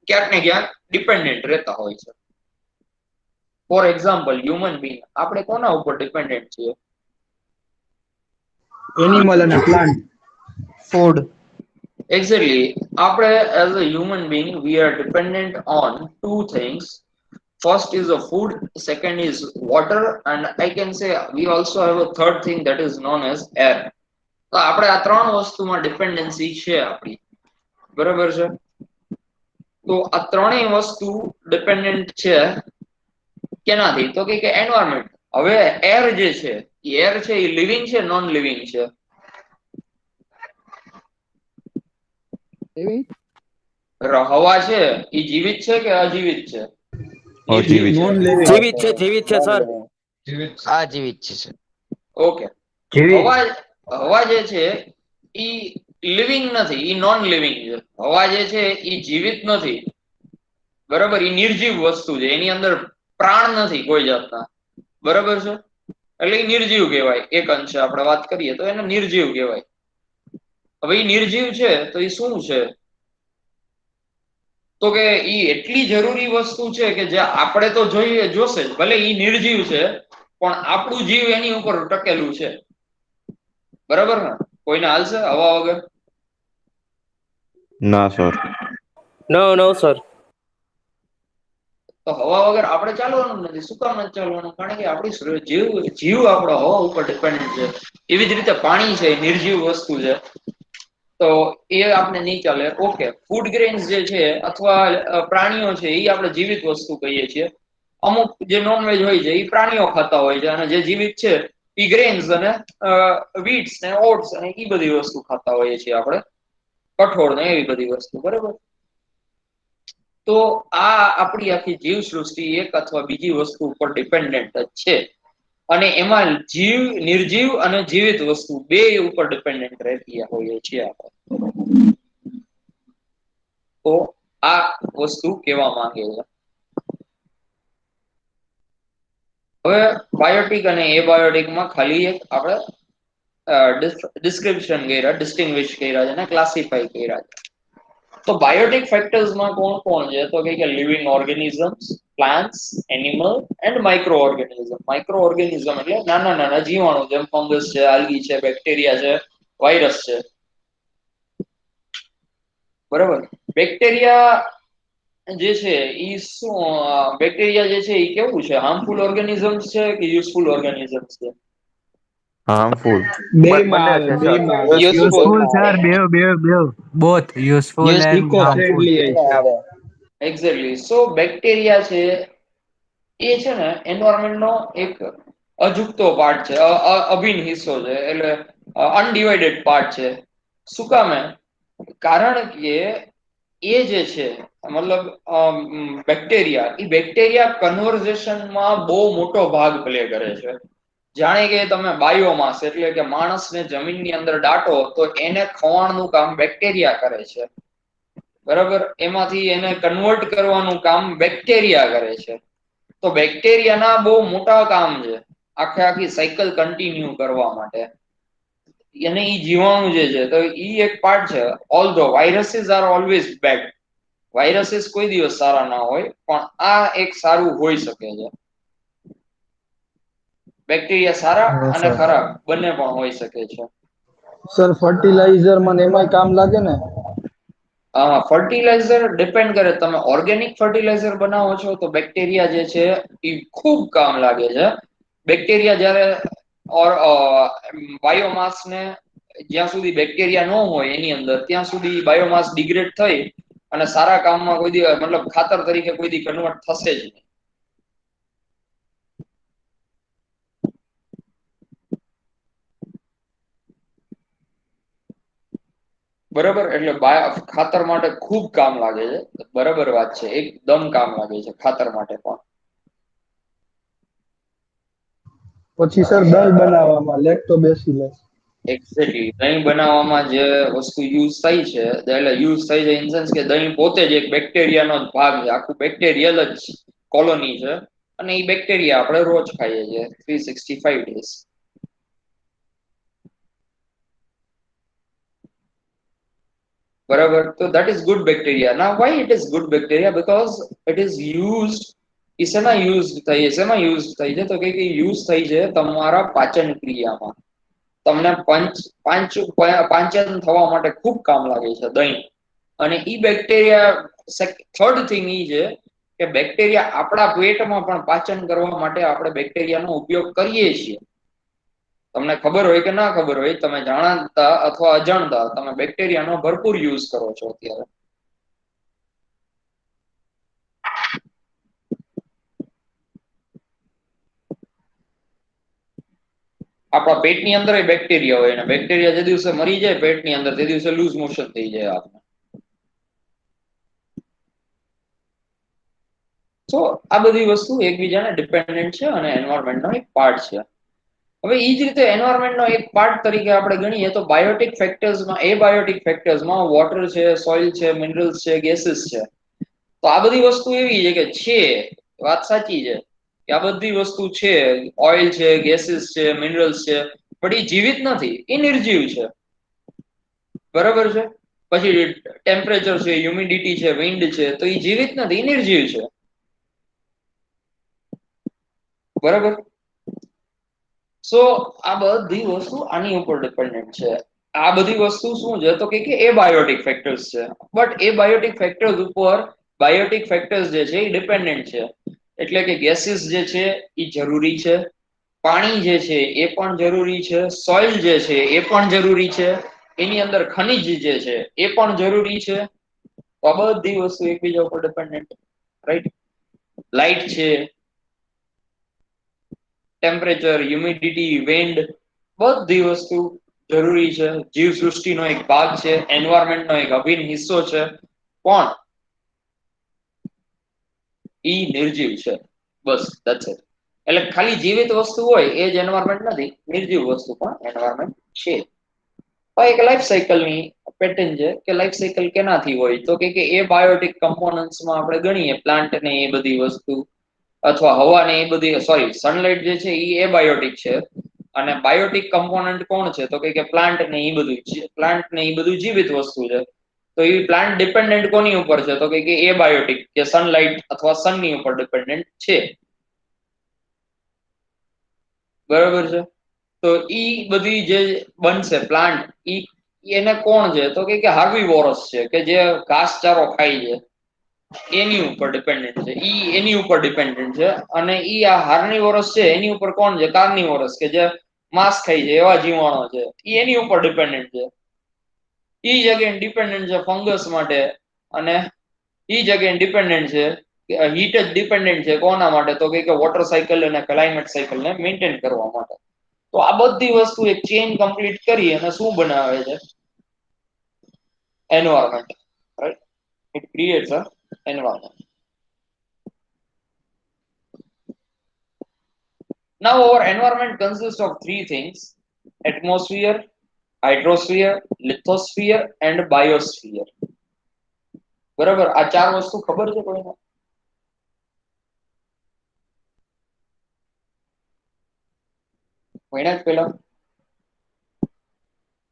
ક્યાંક ને ક્યાંક ડિપેન્ડન્ટ રહેતા હોય છે. ફોર એક્ઝામ્પલ હ્યુમન બીંગ, આપણે કોના ઉપર ડિપેન્ડન્ટ છીએ? એનિમલ અને plant. Food. Exactly. After, as a human being, we are dependent on two things. First is the food, second is water, and I can say we also have a third thing that is known as air. તો આપણે આ ત્રણ વસ્તુમાં ડિપેન્ડન્સી છે આપણી, બરાબર છે? તો આ ત્રણેય વસ્તુ ડિપેન્ડન્ટ છે કેનાથી? તો કે એન્વાયરમેન્ટ. હવે એર જે છે એ લિવિંગ છે, નોન લિવિંગ છે? હવા છે એ જીવિત છે કે અજીવિત છે? અજીવિત. Non living. જીવિત છે સર. આજીવિત છે સર. ઓકે. હવા જે છે ઈ લિવિંગ નથી, ઈ નોન લિવિંગ છે. હવા જે છે ઈ જીવિત નથી, બરાબર? ઈ નિર્જીવ વસ્તુ છે, એની અંદર પ્રાણ નથી કોઈ જાતના, બરાબર છે? એટલે ઈ નિર્જીવ કહેવાય. એક અંશે આપણે વાત કરીએ તો એને નિર્જીવ કહેવાય. હવે ઈ નિર્જીવ છે તો ઈ શું છે? તો કે ઈ એટલી જરૂરી વસ્તુ છે કે જે આપણે તો જોશે જ, ભલે ઈ નિર્જીવ છે પણ આપણું જીવ એની ઉપર ટકેલું છે, બરાબર ને? કોઈને હાલશે હવા વગર? ના સર. નો સર. તો હવા વગર આપણે ચાલવાનું નથી. શું કામ નથી ચાલવાનું? કારણ કે આપણી જીવ આપણો હવા ઉપર ડિપેન્ડન્ટ છે. એવી જ રીતે પાણી છે, નિર્જીવ વસ્તુ છે, તો એ આપણે નહીં ચાલે. ઓકે, ફૂડ ગ્રેન્સ જે છે અથવા પ્રાણીઓ છે એ આપણે જીવિત વસ્તુ કહીએ છીએ. અમુક જે નોનવેજ હોય છે એ પ્રાણીઓ ખાતા હોય છે, અને જે જીવિત છે એ ગ્રેન્સ અને વીટ્સ ને ઓટ્સ અને એ બધી વસ્તુ ખાતા હોઈએ છીએ આપણે, કઠોળ ને એવી બધી વસ્તુ, બરાબર? તો આ આપણી આખી જીવ સૃષ્ટિ એક અથવા બીજી વસ્તુ ઉપર ડિપેન્ડન્ટ જ છે. અને એમાં જીવ, નિર્જીવ અને જીવિત વસ્તુ બે ઉપર ડિપેન્ડન્ટ રહેતી હોઈએ છીએ આપણે. તો આ વસ્તુ કહેવા માંગે છે. હવે બાયોટિક અને એબાયોટિકમાં ખાલી એક આપણે ડિસ્ક્રિપ્શન કર્યા, ડિસ્ટિંગ્વિશ કર્યા છે અને ક્લાસિફાઈ કર્યા છે. તો બાયોટિક ફેક્ટર્સમાં કોણ છે? તો કે living organisms, plants, animal and micro organism. Micro organism એટલે નાના જીવાણુ, જેમ ફંગસ છે, આલ્ગી છે, બેક્ટેરિયા છે, વાયરસ છે, બરાબર? બેક્ટેરિયા જે છે ઈ શું, બેક્ટેરિયા જે છે ઈ કેવું છે? હાર્મફુલ ઓર્ગેનિઝમ્સ છે કે યુઝફુલ ઓર્ગેનિઝમ્સ છે? હાર્મફુલ. બંને છે સર. યુઝફુલ સર બે both useful and eco harmful. Friendly છે. એક્ઝેક્ટલી. સો બેક્ટેરિયા છે એ છે ને એન્વાયરમેન્ટ નો એક અજુકતો પાર્ટ છે, અભિન્ન હિસ્સો છે, એટલે અનડિવાઇડેડ પાર્ટ છે. શું કામે? કારણ કે એ જે છે, મતલબ બેક્ટેરિયા કન્વર્ઝેશનમાં બહુ મોટો ભાગ પ્લે કરે છે. જાણે કે તમે બાયોમાસ એટલે કે માણસને જમીનની અંદર દાટો તો એને ખવાણનું કામ બેક્ટેરિયા કરે છે, બરાબર? એમાંથી એને કન્વર્ટ કરવાનું કામ બેક્ટેરિયા કરે છે. તો બેક્ટેરિયાના બહુ મોટા કામ છે આખી સાયકલ કન્ટિન્યુ કરવા માટે. અને ઈ જીવાણુ જે છે તો ઈ એક પાર્ટ છે. Although viruses are always bad, viruses કોઈ દિવસ સારા ના હોય, પણ આ એક સારું હોઈ શકે છે. બેક્ટેરિયા સારા અને ખરાબ બંને પણ હોઈ શકે છે. સર ફર્ટિલાઇઝર માં ને એમાંય કામ લાગે ને? ફર્ટિલાઇઝર ડિપેન્ડ કરે. તમે ઓર્ગેનિક ફર્ટિલાઇઝર બનાવો છો તો બેક્ટેરિયા જે છે એ ખૂબ કામ લાગે છે. બેક્ટેરિયા જ્યારે બાયોમાસ ને જ્યાં સુધી બેક્ટેરિયા ન હોય એની અંદર ત્યાં સુધી બાયોમાસ ડિગ્રેડ થઈ અને સારા કામમાં કોઈ દી મતલબ ખાતર તરીકે કોઈ દી કન્વર્ટ થશે જ નહીં. બરાબર, એટલે ખાતર માટે ખૂબ કામ લાગે છે. બરાબર વાત છે, એકદમ કામ લાગે છે ખાતર માટે પણ. પછી સર દહીં બનાવવામાં લેક્ટોબેસિલસ. એક્ઝેક્ટલી, દહીં બનાવવામાં જે વસ્તુ યુઝ થઈ છે એટલે યુઝ થઈ છે ઇન સેન્સ કે દહીં પોતે જ એક બેક્ટેરિયાનો જ ભાગ છે, આખું બેક્ટેરિયલ જ કોલોની છે. અને એ બેક્ટેરિયા આપણે રોજ ખાઈએ છીએ 365 ડેઝ. બરાબર, તો that is good bacteria. Now why it is good bacteria? Because it is used. શેમાં યુઝ થઈ છે તો કે યુઝ થઈ છે તમારા પાચન ક્રિયામાં. તમને પાંચન થવા માટે ખૂબ કામ લાગે છે દહીં. અને ઈ બેક્ટેરિયા, થર્ડ થિંગ ઈ છે કે બેક્ટેરિયા આપણા પેટમાં પણ પાચન કરવા માટે આપણે બેક્ટેરિયાનો ઉપયોગ કરીએ છીએ. તમને ખબર હોય કે ના ખબર હોય, તમે જાણતા અથવા અજાણતા તમે બેક્ટેરિયાનો ભરપૂર યુઝ કરો છો અત્યારે. આપણા પેટની અંદર બેક્ટેરિયા હોય, અને બેક્ટેરિયા જે દિવસે મરી જાય પેટની અંદર તે દિવસે લૂઝ મોશન થઈ જાય આપણે. તો આ બધી વસ્તુ એકબીજાને ડિપેન્ડન્ટ છે અને એન્વાયરમેન્ટનો એક પાર્ટ છે. હવે એ જ રીતે એન્વાયરમેન્ટનો એક પાર્ટ તરીકે આપણે ગણીએ તો બાયોટિક ફેક્ટર્સમાં, એબાયોટિક ફેક્ટર્સમાં વોટર છે, સોઇલ છે, મિનરલ્સ છે, ગેસીસ છે. તો આ બધી વસ્તુ એવી છે કે વાત સાચી છે કે આ બધી વસ્તુ છે, ઓઇલ છે, ગેસીસ છે, મિનરલ્સ છે, પણ એ જીવિત નથી, એ નિર્જીવ છે. બરાબર છે. પછી ટેમ્પરેચર છે, હ્યુમિડિટી છે, વિન્ડ છે, તો એ જીવિત નથી, એ નિર્જીવ છે. બરાબર. સો આ બધી વસ્તુ આની ઉપર ડિપેન્ડન્ટ છે. આ બધી વસ્તુ શું છે તો કે એબાયોટિક ફેક્ટર્સ છે. બટ એબાયોટિક ફેક્ટર્સ ઉપર બાયોટિક ફેક્ટર્સ જે છે એ ડિપેન્ડન્ટ છે. એટલે કે ગેસીસ જે છે એ જરૂરી છે, પાણી જે છે એ પણ જરૂરી છે, સોઇલ જે છે એ પણ જરૂરી છે, એની અંદર ખનિજ જે છે એ પણ જરૂરી છે. તો આ બધી વસ્તુ એકબીજા ઉપર ડિપેન્ડન્ટ, રાઈટ? લાઇટ છે, ટેમ્પરેચર, હ્યુમિડિટી, વિન્ડ, બધી વસ્તુ જરૂરી છે. જીવસૃષ્ટિનો એક ભાગ છે, એન્વાયરમેન્ટનો એક અભિન્ન હિસ્સો છે, પણ ઈ નિર્જીવ છે. બસ ધેટ્સ ઇટ. એટલે ખાલી જીવિત વસ્તુ હોય એ જ એન્વાયરમેન્ટ નથી, નિર્જીવ વસ્તુ પણ એન્વાયરમેન્ટ છે. એક લાઈફ સાયકલની પેટર્ન છે કે લાઈફ સાયકલ કેનાથી હોય તો કે એ બાયોટિક કમ્પોનન્ટ્સમાં આપણે ગણીએ પ્લાન્ટ ને એ બધી વસ્તુ, અથવા હવા ને એ બધી, સોરી, સનલાઇટ જે છે એ એબાયોટિક છે. અને બાયોટિક કમ્પોનન્ટ કોણ છે તો કે પ્લાન્ટ ને એ બધું છે. પ્લાન્ટ ને એ બધું જીવિત વસ્તુ છે. તો એ પ્લાન્ટ ડિપેન્ડન્ટ કોની ઉપર છે તો કે એબાયોટિક, કે સનલાઇટ અથવા સનની ઉપર ડિપેન્ડન્ટ છે. બરાબર છે. તો ઈ બધી જે બનશે પ્લાન્ટ, ઈ એને કોણ છે તો કે હાર્બીવોરસ છે, કે જે ઘાસચારો ખાય છે એની ઉપર ડિપેન્ડન્ટ છે. ઈ એની ઉપર ડિપેન્ડન્ટ છે. અને ઈ આ હાર્નિવોરસ છે એની ઉપર કોણ છે? કાર્નિવોરસ, કે જે માંસ ખાય છે એવા જીવાણો છે, ઈ એની ઉપર ડિપેન્ડન્ટ છે. ઈ જ અગેન ડિપેન્ડન્ટ છે ફંગસ માટે. અને ઈ જ અગેન ડિપેન્ડન્ટ છે, હીટ જ ડિપેન્ડન્ટ છે કોના માટે તો કે વોટર સાયકલ અને ક્લાઇમેટ સાયકલને મેન્ટેન કરવા માટે. તો આ બધી વસ્તુ એક ચેઇન કમ્પ્લીટ કરી અને શું બનાવે છે? Environment, right? It creates a environment. Now our environment consists of three things: atmosphere, hydrosphere, lithosphere and biosphere. બરાબર, આ ચાર વસ્તુ ખબર છે કોઈને? ભણ્યા પેલા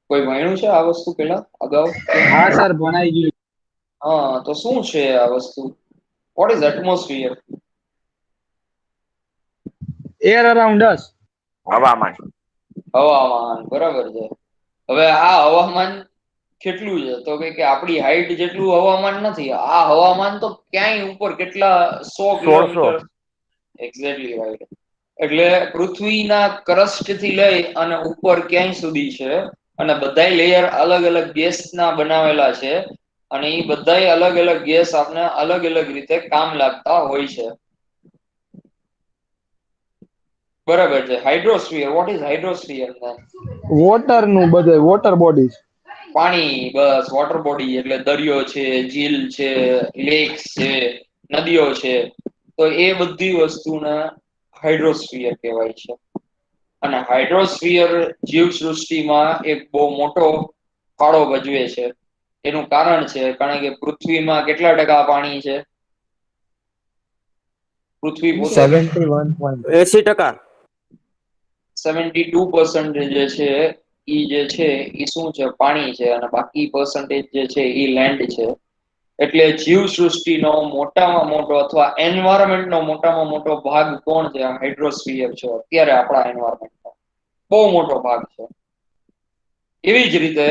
કોઈ ભણ્યું છે આ વસ્તુ પેલા અગાઉ? હા સર ભણાઈ ગયું. હા, તો શું છે આ વસ્તુ? What is atmosphere? Air around us. હવામાન. હવામાન, બરાબર છે. હવે આ હવામાન કેટલું છે? તો કે આપણી હાઈટ જેટલું હવામાન નથી. આ હવામાન તો ક્યાંય ઉપર કેટલા 100 1600. કિલોમીટર. Exactly right. એટલે પૃથ્વીના ક્રસ્ટ થી લઈ અને ઉપર ક્યાંય સુધી છે, અને બધાય લેયર અલગ અલગ ગેસના બનાવેલા છે, અને એ બધાય અલગ અલગ ગેસ આપને અલગ અલગ રીતે કામ લાગતા હોય છે. બરાબર છે. હાઇડ્રોસ્ફિયર, વોટ ઇઝ હાઇડ્રોસ્ફિયર? વોટર નું બધે વોટર બોડીઝ. પાણી, બસ. વોટર બોડી એટલે દરિયો છે, ઝીલ છે, લેક્સ છે, નદીઓ છે. તો એ બધી વસ્તુને હાઇડ્રોસ્ફિયર કહેવાય છે. અને હાઇડ્રોસ્ફિયર જીવસૃષ્ટિમાં એક બહુ મોટો ફાળો ભજવે છે. એનું કારણ છે કારણ કે પૃથ્વીમાં કેટલા ટકા પાણી છે? પૃથ્વી પોતે 80%. 72% જે છે એ શું છે? પાણી છે, અને બાકી પર્સન્ટેજ જે છે એ લેન્ડ છે. એટલે જીવસૃષ્ટિનો મોટામાં મોટો અથવા એન્વાયરમેન્ટનો મોટામાં મોટો ભાગ કોણ છે? હાઇડ્રોસ્ફિયર છે. અત્યારે આપણા એન્વાયરમેન્ટનો બહુ મોટો ભાગ છે. એવી જ રીતે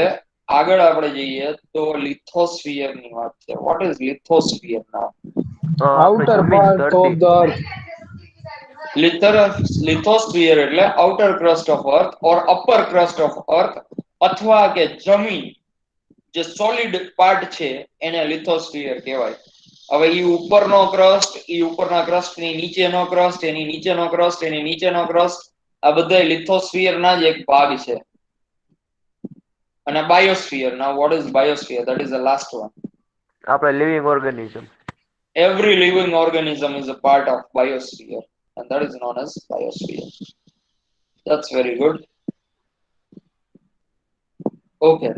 આગળ આપણે જઈએ તો લિથોસ્ફિયર ની વાત છે. વોટ ઇઝ લિથોસ્ફિયર નાઉ? આપણે આઉટર જમીન પાર્ટ ધરતી. Of the earth. લિથોસ્ફિયર એટલે outer crust of earth or upper crust of earth, અથવા કે જમીન જે સોલિડ પાર્ટ છે એને લિથોસ્ફિયર કહેવાય. હવે ઈ ઉપરનો ક્રસ્ટ, ઈ ઉપરના ક્રસ્ટ ની નીચેનો ક્રસ્ટ, એની નીચેનો ક્રસ્ટ, એની નીચેનો ક્રસ્ટ, આ બધા લિથોસ્ફિયર ના જ એક ભાગ છે. અને biosphere. Now what is biosphere? That is the last one. આપણે living organism. Every living organism is a part of biosphere, and that is known as biosphere. That's very good. Okay.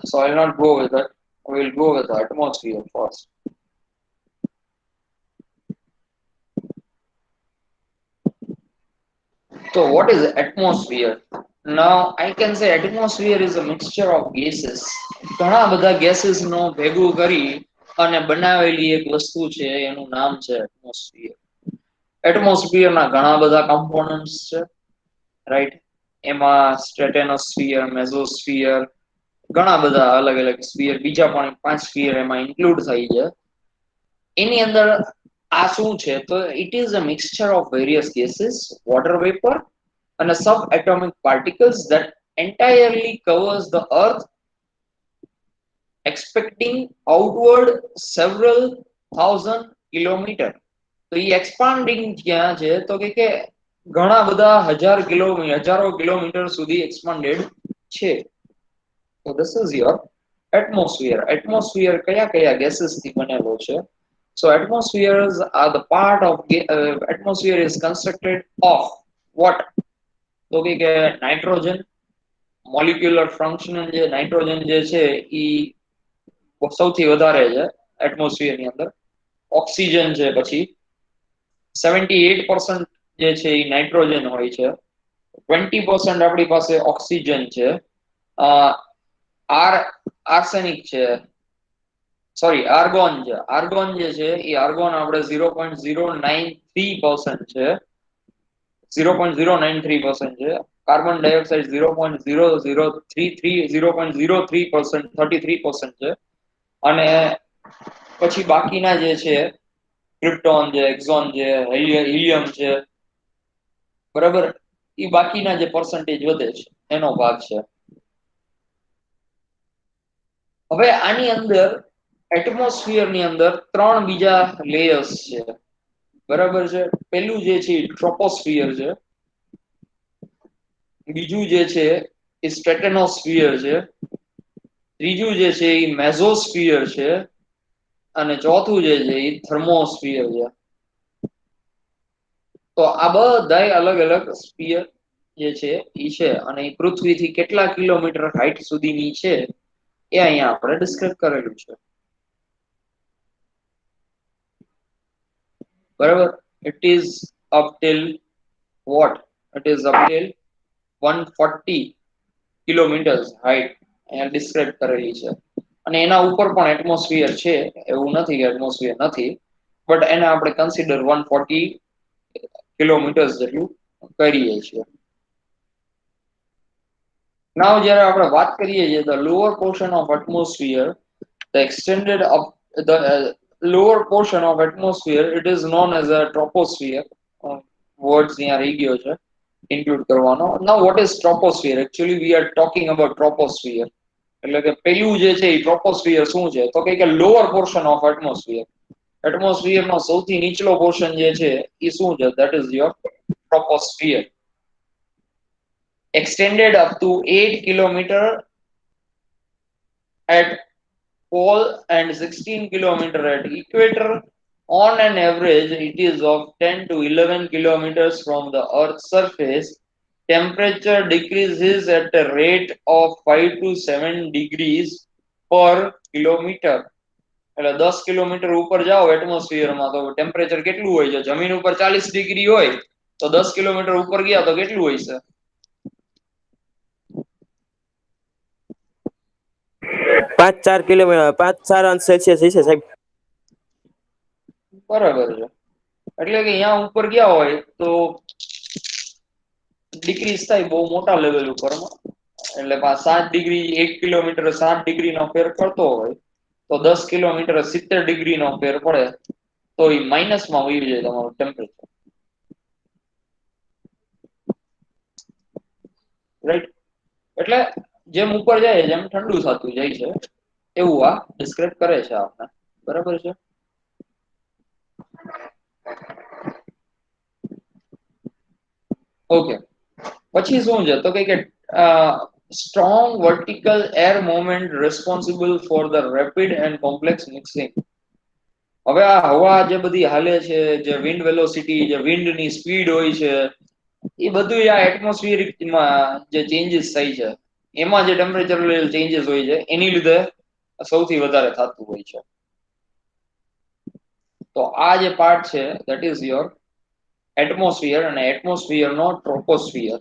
So I'll not go with that. We'll go with the atmosphere first. So what is atmosphere? Now I can say atmosphere is a mixture of gases. ઘણા બધા gases નો ભેગું કરી અને બનાવેલી એક વસ્તુ છે, એનું નામ છે atmosphere. Atmosphere ના ઘણા બધા components છે, right? એમાં stratosphere, mesosphere, ઘણા બધા અલગ અલગ સ્ફિયર, બીજા પણ 5 સ્ફિયર એમાં ઇન્ક્લુડ થઈ છે. એની અંદર આ શું છે? તો it is a mixture of various gases, water vapor, and subatomic particles that entirely covers the earth, expecting outward several thousand kilometer. તો એ એક્સપાન્ડિંગ ક્યાં છે? તો કે ઘણા બધા હજારો કિલોમીટર સુધી એક્સપાન્ડેડ છે. So this is your atmosphere. Atmosphere કયા કયા gases થી બનેલો છે? So atmospheres are the part of atmosphere is constructed of what? તો કે નાઇટ્રોજન, મોલિક્યુલર ફંક્શન જે નાઇટ્રોજન જે છે એ સૌથી વધારે છે એટમોસ્ફિયર ની અંદર. ઓક્સિજન છે, પછી 78% જે છે એ નાઇટ્રોજન હોય છે, 20% આપણી પાસે ઓક્સિજન છે, આર્સેનિક છે, સોરી આર્ગોન છે. આર્ગોન જે છે એ આર્ગોન આપણે 0.093% છે, 0.093% છે. કાર્બન ડાયોક્સાઇડ 0.003% છે. અને પછી બાકીના જે છે ક્રિપ્ટોન છે, એક્ઝોન છે, હિલિયમ છે, બરાબર, એ બાકીના જે પર્સન્ટેજ વધે છે એનો ભાગ છે. હવે આની અંદર એટમોસ્ફિયર ની અંદર 3 બીજા લેયર્સ છે, બરાબર છે. પેલું જે છે ટ્રોપોસ્ફિયર છે, બીજું જે છે એ સ્ટ્રેટેનોસ્ફિયર છે, ત્રીજું જે છે એ મેઝોસ્ફિયર છે, અને ચોથું જે છે એ થર્મોસ્ફિયર છે. તો આ બધાય અલગ અલગ સ્ફિયર જે છે એ છે, અને એ પૃથ્વીથી કેટલા કિલોમીટર હાઈટ સુધીની છે એ અહીંયા આપણે ડિસ્ક્રાઇબ કરેલું છે, બરાબર. It is up till what? It is up till 140 kilometres height અહીંયા ડિસ્ક્રાઇબ કરેલી છે. અને એના ઉપર પણ એટમોસ્ફિયર છે, એવું નથી કે એટમોસ્ફિયર નથી, બટ એને આપણે કન્સિડર 140 કિલોમીટર જેટલું કરીએ છીએ. નાવ જ્યારે આપણે વાત કરીએ છીએ the lower portion of atmosphere, the extended up the lower portion of atmosphere, it is known as a troposphere. Words અહીંયા રહી ગયો છે ઇન્ક્લુડ કરવાનો. Now what is troposphere? Actually we are talking about troposphere. એટલે કે પેલું જે છે એ ટ્રોપોસ્ફિયર શું છે, તો કે lower portion of atmosphere. Atmosphere નો સૌથી નીચલો પોર્શન જે છે એ શું છે? That is your troposphere. Extended up to 8 kilometer at pole and 16 kilometer at equator. On an average, it is of 10 to 11 kilometers from the Earth's surface. Temperature decreases at a rate of 5 to 7 degrees per kilometer. એટલે 10 કિલોમીટર ઉપર જાઓ એટમોસ્ફિયરમાં તો ટેમ્પરેચર કેટલું હોય છે? જમીન ઉપર 40 ડિગ્રી હોય તો 10 કિલોમીટર ઉપર ગયા તો કેટલું હોય છે? 5-4 કિલોમીટર 5-4 અંશ સેલ્સિયસ હશે સાહેબ. બરાબર છે. એટલે કે અહીંયા ઉપર ગયા હોય તો ડિક્રીઝ થાય બહુ મોટા લેવલ ઉપર, એટલે 7 ડિગ્રી 1 કિલોમીટર 7 ડિગ્રી નો ફેર પડતો હોય તો 10 કિલોમીટર 70 ડિગ્રી નો ફેર પડે તો એ માઇનસમાં વહી જાય તમારું ટેમ્પરેચર, રાઈટ? એટલે જેમ ઉપર જાય જેમ ઠંડુ થતું જાય છે એવું આ ડિસ્ક્રાઇબ કરે છે આપણે, બરાબર છે? ઓકે, પછી શું છે તો કે strong vertical air movement responsible for the rapid and complex mixing. હવે આ હવા જે બધી હાલે છે, જે વિન્ડ વેલોસિટી, જે વિન્ડની સ્પીડ હોય છે, એ બધું આ એટમોસ્ફિયરિકમાં જે ચેન્જીસ થાય છે એમાં જે ટેમ્પરેચર લેવલ ચેન્જીસ હોય છે એની લીધે સૌથી વધારે થતું હોય છે. તો આ જે પાર્ટ છે ધેટ ઇઝ યોર એટમોસ્ફિયર, અને એટમોસ્ફિયર નો ટ્રોપોસ્ફિયર.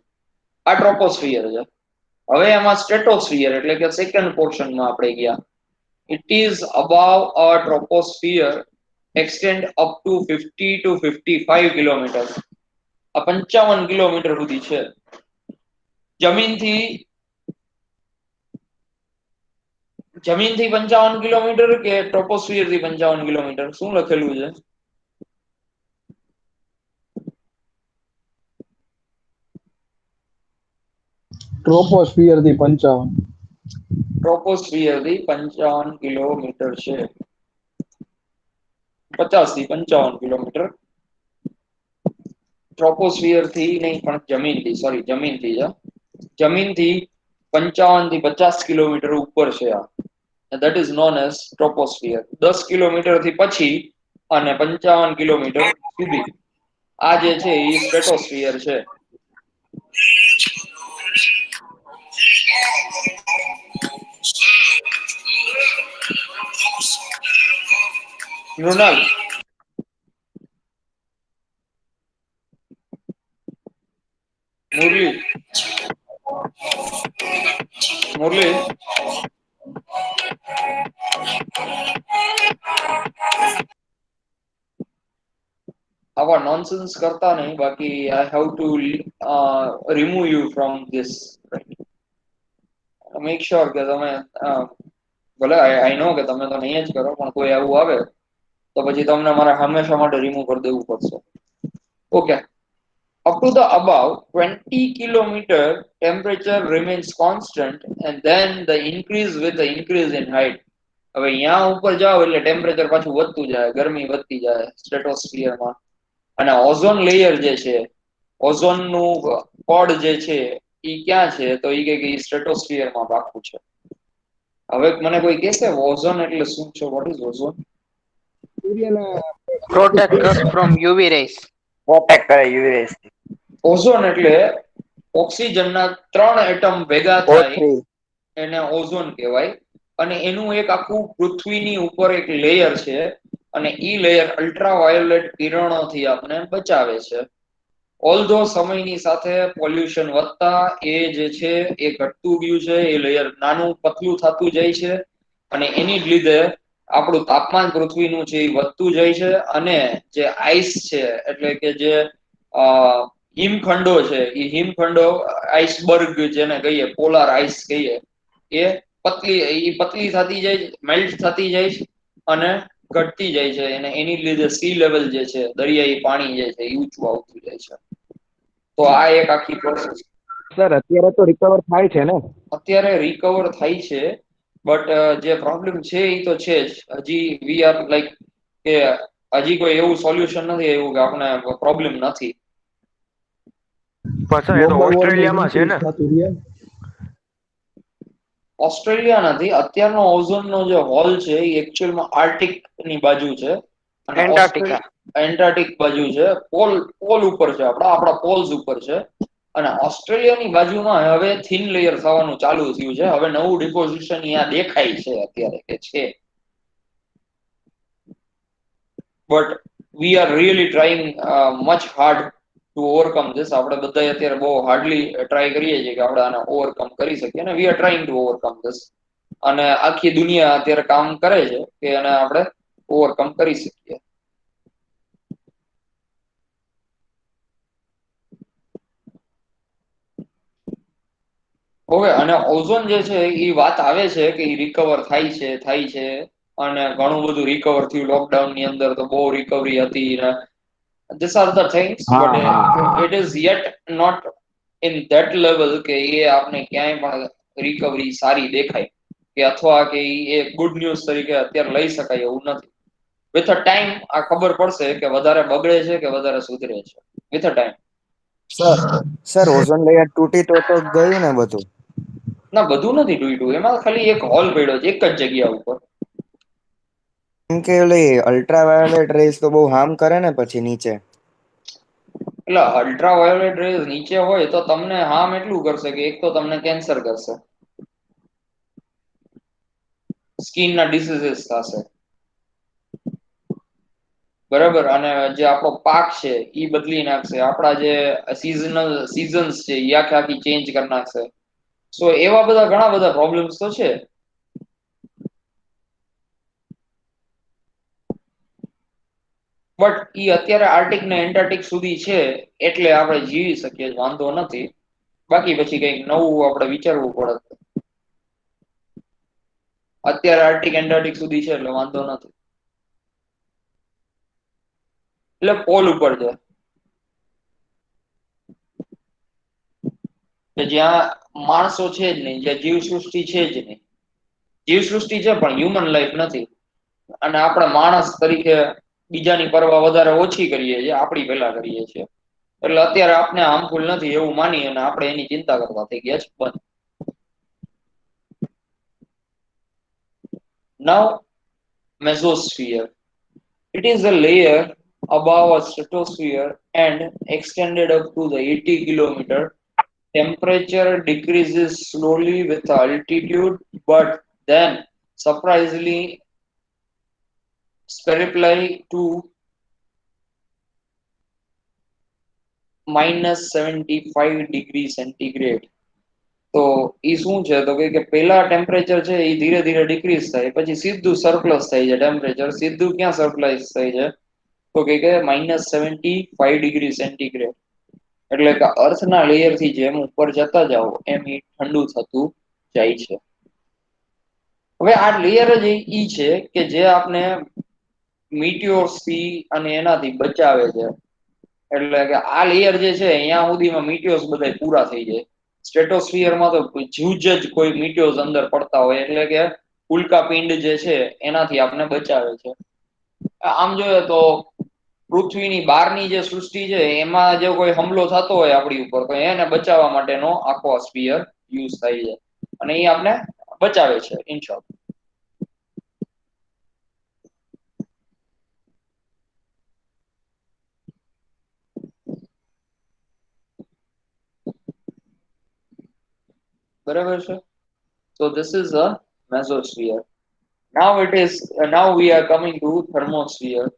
આ ટ્રોપોસ્ફિયર છે. હવે એમાં સ્ટ્રેટોસ્ફિયર એટલે કે સેકન્ડ પોર્શનમાં આપણે ગયા. It is અબાવ a troposphere, extend up to 50 to 55 kilometre. આ 55 કિલોમીટર સુધી છે. જમીનથી 55 કિલોમીટર કે ટ્રોપોસ્ફિયર થી 55 કિલોમીટર? શું લખેલું છે? ટ્રોપોસ્ફિયર થી 55. ટ્રોપોસ્ફિયર થી 55 કિલોમીટર છે. 50 થી 55 કિલોમીટર ટ્રોપોસ્ફિયર થી નહીં, પણ જમીનથી, સોરી જમીનથી છે. જમીનથી 55 થી 50 કિલોમીટર ઉપર છે આ, that is known as troposphere. 10 kilometre થી પછી અને 55 કિલોમીટર સુધી આ જે છે એ સ્ટ્રેટોસ્ફિયર છે. મૃણાલ, મુરલી, મુરલી, આવા નોનસેન્સ કરતા નહીં, બાકી I have to remove you from this. Make sure કે તમે ભલે આઈ નો કે તમે તો નહીં જ કરો, પણ કોઈ આવું આવે તો પછી તમને મારે હંમેશા માટે રિમૂવ કરી દેવું પડશે. Okay, up to the above 20 kilometer temperature remains constant and then the increase with the increase in height. હવે અહીંયા ઉપર જાઓ એટલે ટેમ્પરેચર પાછું વધતું જાય, ગરમી વધતી જાય સ્ટ્રેટોસ્ફિયરમાં. અને ઓઝોન લેયર જે છે, ઓઝોન નું પડ જે છે એ ક્યાં છે? તો એ કે સ્ટ્રેટોસ્ફિયરમાં પાકું છે. હવે મને કોઈ કહેશે ઓઝોન એટલે શું છે? What is ozone? સૂર્યના Protect us from UV rays. Protect કરે યુવી રેસ થી. ઓઝોન એટલે ઓક્સિજનના 3 એટમ ભેગા થાય O3. એને ઓઝોન કહેવાય. અને એનું એક આખું પૃથ્વીની ઉપર એક લેયર છે, અને ઈ લેયર અલ્ટ્રાવાયોલેટ કિરણોથી આપણે બચાવે છે. ઓલ્ધો સમયની સાથે પોલ્યુશન વધતા એ જે છે એ ઘટતું ગયું છે, એ લેયર નાનું પતલું થતું જાય છે, અને એની જ લીધે આપણું તાપમાન પૃથ્વીનું છે એ વધતું જાય છે, અને જે આઈસ છે એટલે કે જે હિમખંડો છે એ હિમખંડો આઈસબર્ગ જેને કહીએ, પોલાર આઈસ કહીએ, એ પતલી થતી જાય, મેલ્ટ થતી જાય છે અને ઘટતી જાય છે, અને એની લીધે સી લેવલ જે છે, દરિયાઈ પાણી જે છે એ ઊંચું આવતું જાય છે. તો આ એક આખી પ્રોસેસ. સર અત્યારે તો રિકવર થાય છે ને? અત્યારે રિકવર થાય છે, બટ જે પ્રોબ્લેમ છે એ તો છે જ. હજી વી આર લાઈક કે હજી કોઈ એવું સોલ્યુશન નથી એવું કે આપણે પ્રોબ્લેમ નથી. પણ સર એ તો ગ્લોબલ વોર્મિંગ ઓસ્ટ્રેલિયામાં છે ઇન્ક્રીઝ ને? થતું રહે. ઓસ્ટ્રેલિયા નથી, અત્યારનો ઓઝોનનો જે હોલ છે એ એકચ્યુઅલમાં આર્ટિક ની બાજુ છે, અને એન્ટાર્ક્ટિકા. એન્ટાર્ટિક બાજુ છે, પોલ ઉપર છે, આપણા પોલ્સ ઉપર છે. અને ઓસ્ટ્રેલિયાની બાજુમાં હવે થિન લેયર થવાનું ચાલુ થયું છે. હવે નવું ડિપોઝિશન અહીંયા દેખાય છે અત્યારે કે છે. But we are really trying much hard two overcome this. આપણે બધા અત્યારે બહુ હાર્ડલી ટ્રાય કરીએ છીએ કે આપણે આને ઓવરકમ કરી શકીએ, અને we are trying to overcome this. અને આખી દુનિયા અત્યારે કામ કરે છે કે એને આપણે ઓવરકમ કરી શકીએ. ઓકે, અને ઓઝોન જે છે એ વાત આવે છે કે એ રિકવર થાય છે, અને ઘણું બધું રિકવર થયું. લોકડાઉન ની અંદર તો બહુ રિકવરી હતી ને, these are the things, but it is yet not in that level કે એ આપણે ક્યાંય પણ રિકવરી સારી દેખાય, કે અથવા કે એ ગુડ ન્યૂઝ તરીકે અત્યારે લઈ શકાય એવું નથી. વિથ અ ટાઈમ આ ખબર પડશે કે વધારે બગડે છે કે વધારે સુધરે છે, with a time. Sir ozone layer તૂટી તો ગયું ને બધું? ના, બધું નથી તૂટ્યું, એમાં ખાલી એક હોલ પડ્યો છે એક જ જગ્યા ઉપર. કેમ કે ઓલી અલ્ટ્રાવાયોલેટ રેસ તો બહુ હાર્મ કરે ને પછી નીચે. એટલે અલ્ટ્રાવાયોલેટ રેઝ નીચે હોય તો તમને હાર્મ એટલું કરશે કે એક તો તમને કેન્સર કરશે, સ્કિનના ડિસીઝીસ થશે, બરાબર. અને જે આપણો પાક છે એ બદલી નાખશે, આપણા જે સિઝન્સ છે એ આખી ચેન્જ કરી નાખશે. સો એવા બધા ઘણા બધા પ્રોબ્લેમ્સ તો છે. બટ એ અત્યારે આર્ટિક ને એન્ટાર્ટિક સુધી છે એટલે આપણે જીવી શકીએ, વાંધો નથી. બાકી પછી કઈક નવું આપણે વિચારવું પડે. અત્યારે આર્ટિક એન્ટાર્ટિક સુધી છે એટલે વાંધો નથી. એટલે પોલ ઉપર છે કે જ્યાં માણસો છે જ નહીં, જ્યાં જીવસૃષ્ટિ છે જ નહીં. જીવસૃષ્ટિ છે પણ હ્યુમન લાઈફ નથી, અને આપણે માણસ તરીકે બીજાની પરવા વધારે ઓછી કરીએ છીએ, આપણી પહેલા કરીએ છીએ. એટલે અત્યારે આપણે હાર્મફુલ નથી એવું માની અને આપણે એની ચિંતા કરવા થઈ ગયા છે બંધ. Now, mesosphere. It is a layer above a stratosphere and extended up to the 80 kilometer. Temperature decreases slowly with altitude, but then surprisingly spirify to -75 degree centigrade. તો એ શું છે તો કે પેલા ટેમ્પરેચર છે એ ધીરે ધીરે ડિક્રીઝ થાય, પછી સીધું સરપ્લસ થાય છે. ટેમ્પરેચર સીધું ક્યાં સરપ્લસ થાય છે તો કે -75 ડિગ્રી સેન્ટીગ્રેડ. એટલે કે અર્થના લેયર થી જેમ ઉપર જતા જાઓ એમ એ ઠંડુ થતું જાય છે. હવે આ લેયર જ ઈ છે કે જે આપણે મીટિયોર્સથી અને એનાથી બચાવે છે. એટલે કે આ લેયર જે છે અહીંયા સુધીમાં મીટિયોર્સ બધા પૂરા થઈ જાય. સ્ટ્રેટોસ્ફિયરમાં તો જ્યુજ જ કોઈ મીટિયોર્સ અંદર પડતા હોય, એટલે કે ઉલ્કા પિંડ જે છે એનાથી આપણે બચાવે છે. આમ જોઈએ તો પૃથ્વીની બહારની જે સૃષ્ટિ છે એમાં જો કોઈ હુમલો થતો હોય આપણી ઉપર, તો એને બચાવવા માટેનો આખો સ્ફિયર યુઝ થાય છે, અને એ આપણે બચાવે છે ઇન શોર્ટ. બરાબર છે. So this is a mesosphere. Now we are coming to thermosphere.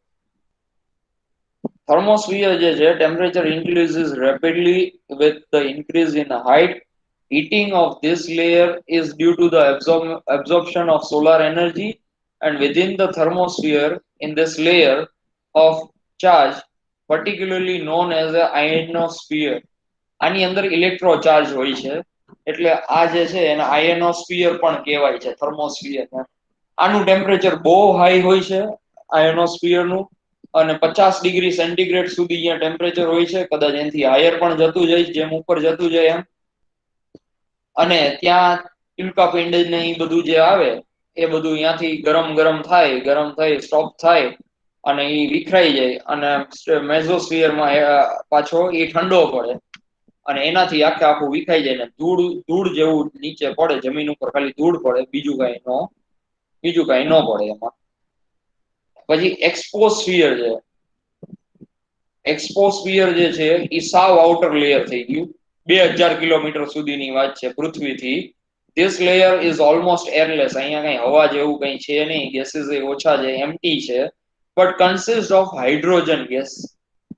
Thermosphere જે છે temperature increases rapidly with the increase in height Heating of this layer is due to the absorption of solar energy, and within the thermosphere in this layer of charge, particularly known as a ionosphere. આની અંદર ઇલેક્ટ્રો ચાર્જ હોય છે, એટલે આ જે છે એને આયનોસ્ફિયર પણ કહેવાય છે, થર્મોસ્ફિયર. આનું ટેમ્પરેચર બહુ હાઈ હોય છે આયનોસ્ફિયર નું, અને 50 ડિગ્રી સેન્ટીગ્રેડ સુધી અહીંયા ટેમ્પરેચર હોય છે, કદાચ એનાથી હાયર પણ જતું જાય, જેમ ઉપર જતું જાય એમ. અને ત્યાં તિલકા પિંડ ને એ બધું જે આવે એ બધું અહીંયાથી ગરમ ગરમ થઈ સ્ટોપ થાય અને એ વિખરાઈ જાય, અને મેઝોસ્ફિયરમાં પાછો એ ઠંડો પડે, અને એનાથી આખે આખું વિખાઈ જાય ને ધૂળ જેવું નીચે પડે, જમીન ઉપર ખાલી ધૂળ પડે, બીજું કઈ ન પડે એમાં. પછી એક્સપોસ્ફિયર છે. એક્સપોસ્ફિયર જે છે એ સાવ આઉટર લેયર થઈ ગયું, 2000 કિલોમીટર સુધીની વાત છે પૃથ્વીથી. This layer is almost airless. અહીંયા કઈ હવા જેવું કઈ છે નહીં, ગેસીસ ઓછા છે, એમ્પ્ટી છે, but consists of hydrogen gas.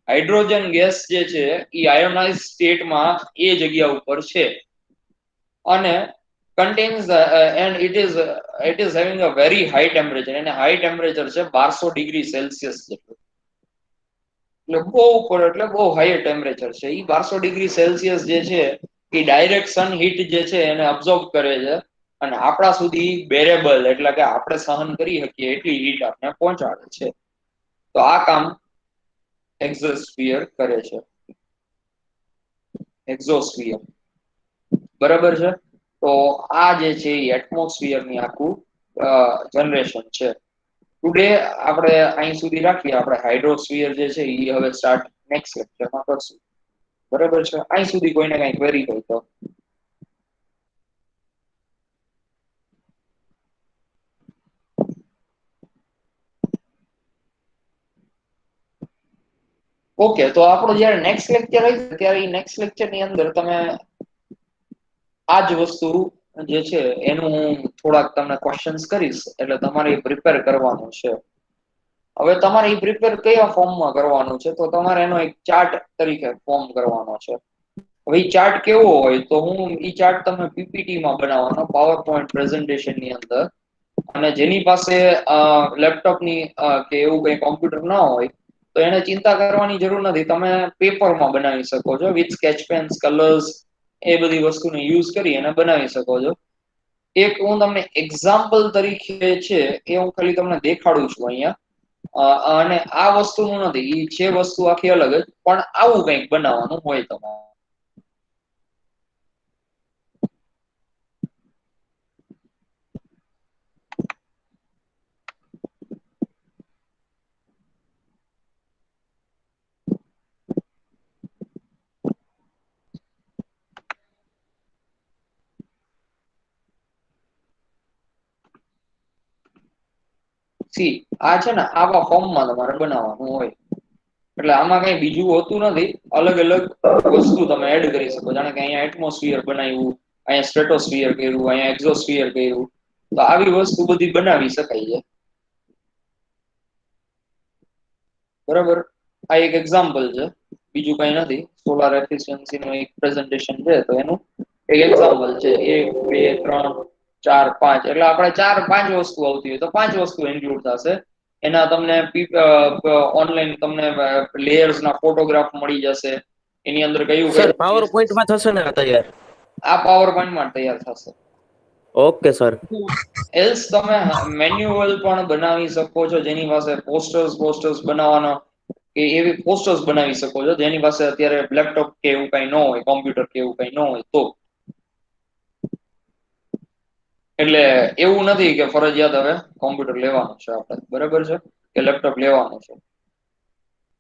Hydrogen gas જે છે એ આયોનાઇઝ સ્ટેટમાં એ જગ્યા ઉપર છે, અને contains and it is having a very high temperature. અને હાઈ ટેમ્પરેચર છે 1200 ડિગ્રી સેલ્સિયસ જેટલું, એટલે બહુ ઉપર, એટલે બહુ હાઈ ટેમ્પરેચર છે. એ 1200 ડિગ્રી સેલ્સિયસ જે છે એ ડાયરેક્ટ સન હીટ જે છે એને અબ્ઝોર્બ કરે છે, અને આપણા સુધી બેરેબલ, એટલે કે આપણે સહન કરી શકીએ એટલી હીટ આપણે પહોંચાડે છે. તો આ કામ એક્ઝોસ્ફિયર કરે છે. એક્ઝોસ્ફિયર બરાબર છે. તો આ જે છે એ એટમોસ્ફિયર ની આખું જનરેશન છે. ટુડે આપણે અહીં સુધી રાખીએ. આપણે હાઇડ્રોસ્ફિયર જે છે એ હવે સ્ટાર્ટ નેક્સ્ટ લેક્ચરમાં કરશું. બરાબર છે. અહીં સુધી કોઈને કઈ ક્વેરી હોય તો. ઓકે, તો આપણો જયારે નેક્સ્ટ લેક્ચર આવી ત્યારે એ નેક્સ્ટ લેક્ચર ની અંદર તમે આ જ વસ્તુ જે છે એનું હું થોડાક તમને ક્વેશ્ચન્સ કરીશ, એટલે તમારે પ્રિપેર કરવાનું છે. હવે તમારે એ પ્રિપેર કયા ફોર્મમાં કરવાનું છે, તો તમારે એનો એક ચાર્ટ તરીકે ફોર્મ કરવાનો છે. હવે એ ચાર્ટ કેવો હોય, તો હું એ ચાર્ટ તમે પીપીટી માં બનાવવાનો, પાવર પોઈન્ટ પ્રેઝન્ટેશન ની અંદર. અને જેની પાસે લેપટોપ ની કે એવું કઈ કોમ્પ્યુટર ના હોય તો એને ચિંતા કરવાની જરૂર નથી, તમે પેપરમાં બનાવી શકો છો વિથ સ્કેચ પેન્સ, કલર્સ, એ બધી વસ્તુને યુઝ કરી અને બનાવી શકો છો. એક હું તમને એક્ઝામ્પલ તરીકે છે એ હું ખાલી તમને દેખાડું છું અહીંયા. અને આ વસ્તુનું નથી, એ છે વસ્તુ આખી અલગ જ, પણ આવું કંઈક બનાવવાનું હોય તમારે. સી આ છે ને આવા ફોર્મમાં તમારે બનાવવાનું હોય, એટલે આમાં કઈ બીજું હોતું નથી. અલગ અલગ વસ્તુ તમે એડ કરી શકો. જાણે કે અહીંયા એટમોસ્ફિયર બનાવ્યું, અહીંયા સ્ટ્રેટોસ્ફિયર કર્યું, અહીંયા એક્ઝોસ્ફિયર કર્યું, તો આવી વસ્તુ બધી બનાવી શકાય છે. બરાબર. આ એક એક્ઝામ્પલ છે, બીજું કઈ નથી. સોલાર એફિશિયન્સી નું એક પ્રેઝન્ટેશન છે, તો એનું એક એક્ઝામ્પલ છે. 1 2 3 4 5, એટલે આપણે 4 5 વસ્તુ આવતી હોય તો 5 વસ્તુ ઇન્ક્લુડ થશે. એના તમને ઓનલાઈન તમને લેયર્સ ના ફોટોગ્રાફ મળી જશે. એની અંદર કયું સર પાવર પોઈન્ટમાં થશે ને તૈયાર? આ પાવર પોઈન્ટમાં તૈયાર થશે. Okay sir. એલ્સ તમે મેન્યુઅલ પણ બનાવી શકો છો, જેની પાસે પોસ્ટર્સ બનાવવાનો કે એવી પોસ્ટર્સ બનાવી શકો છો, જેની પાસે અત્યારે લેપટોપ કે એવું કઈ ન હોય, કોમ્પ્યુટર કે એવું કઈ ન હોય તો. એટલે એવું નથી કે ફરજિયાત હવે કોમ્પ્યુટર લેવાનું છે આપણે, બરાબર છે, કે લેપટોપ લેવાનું છે.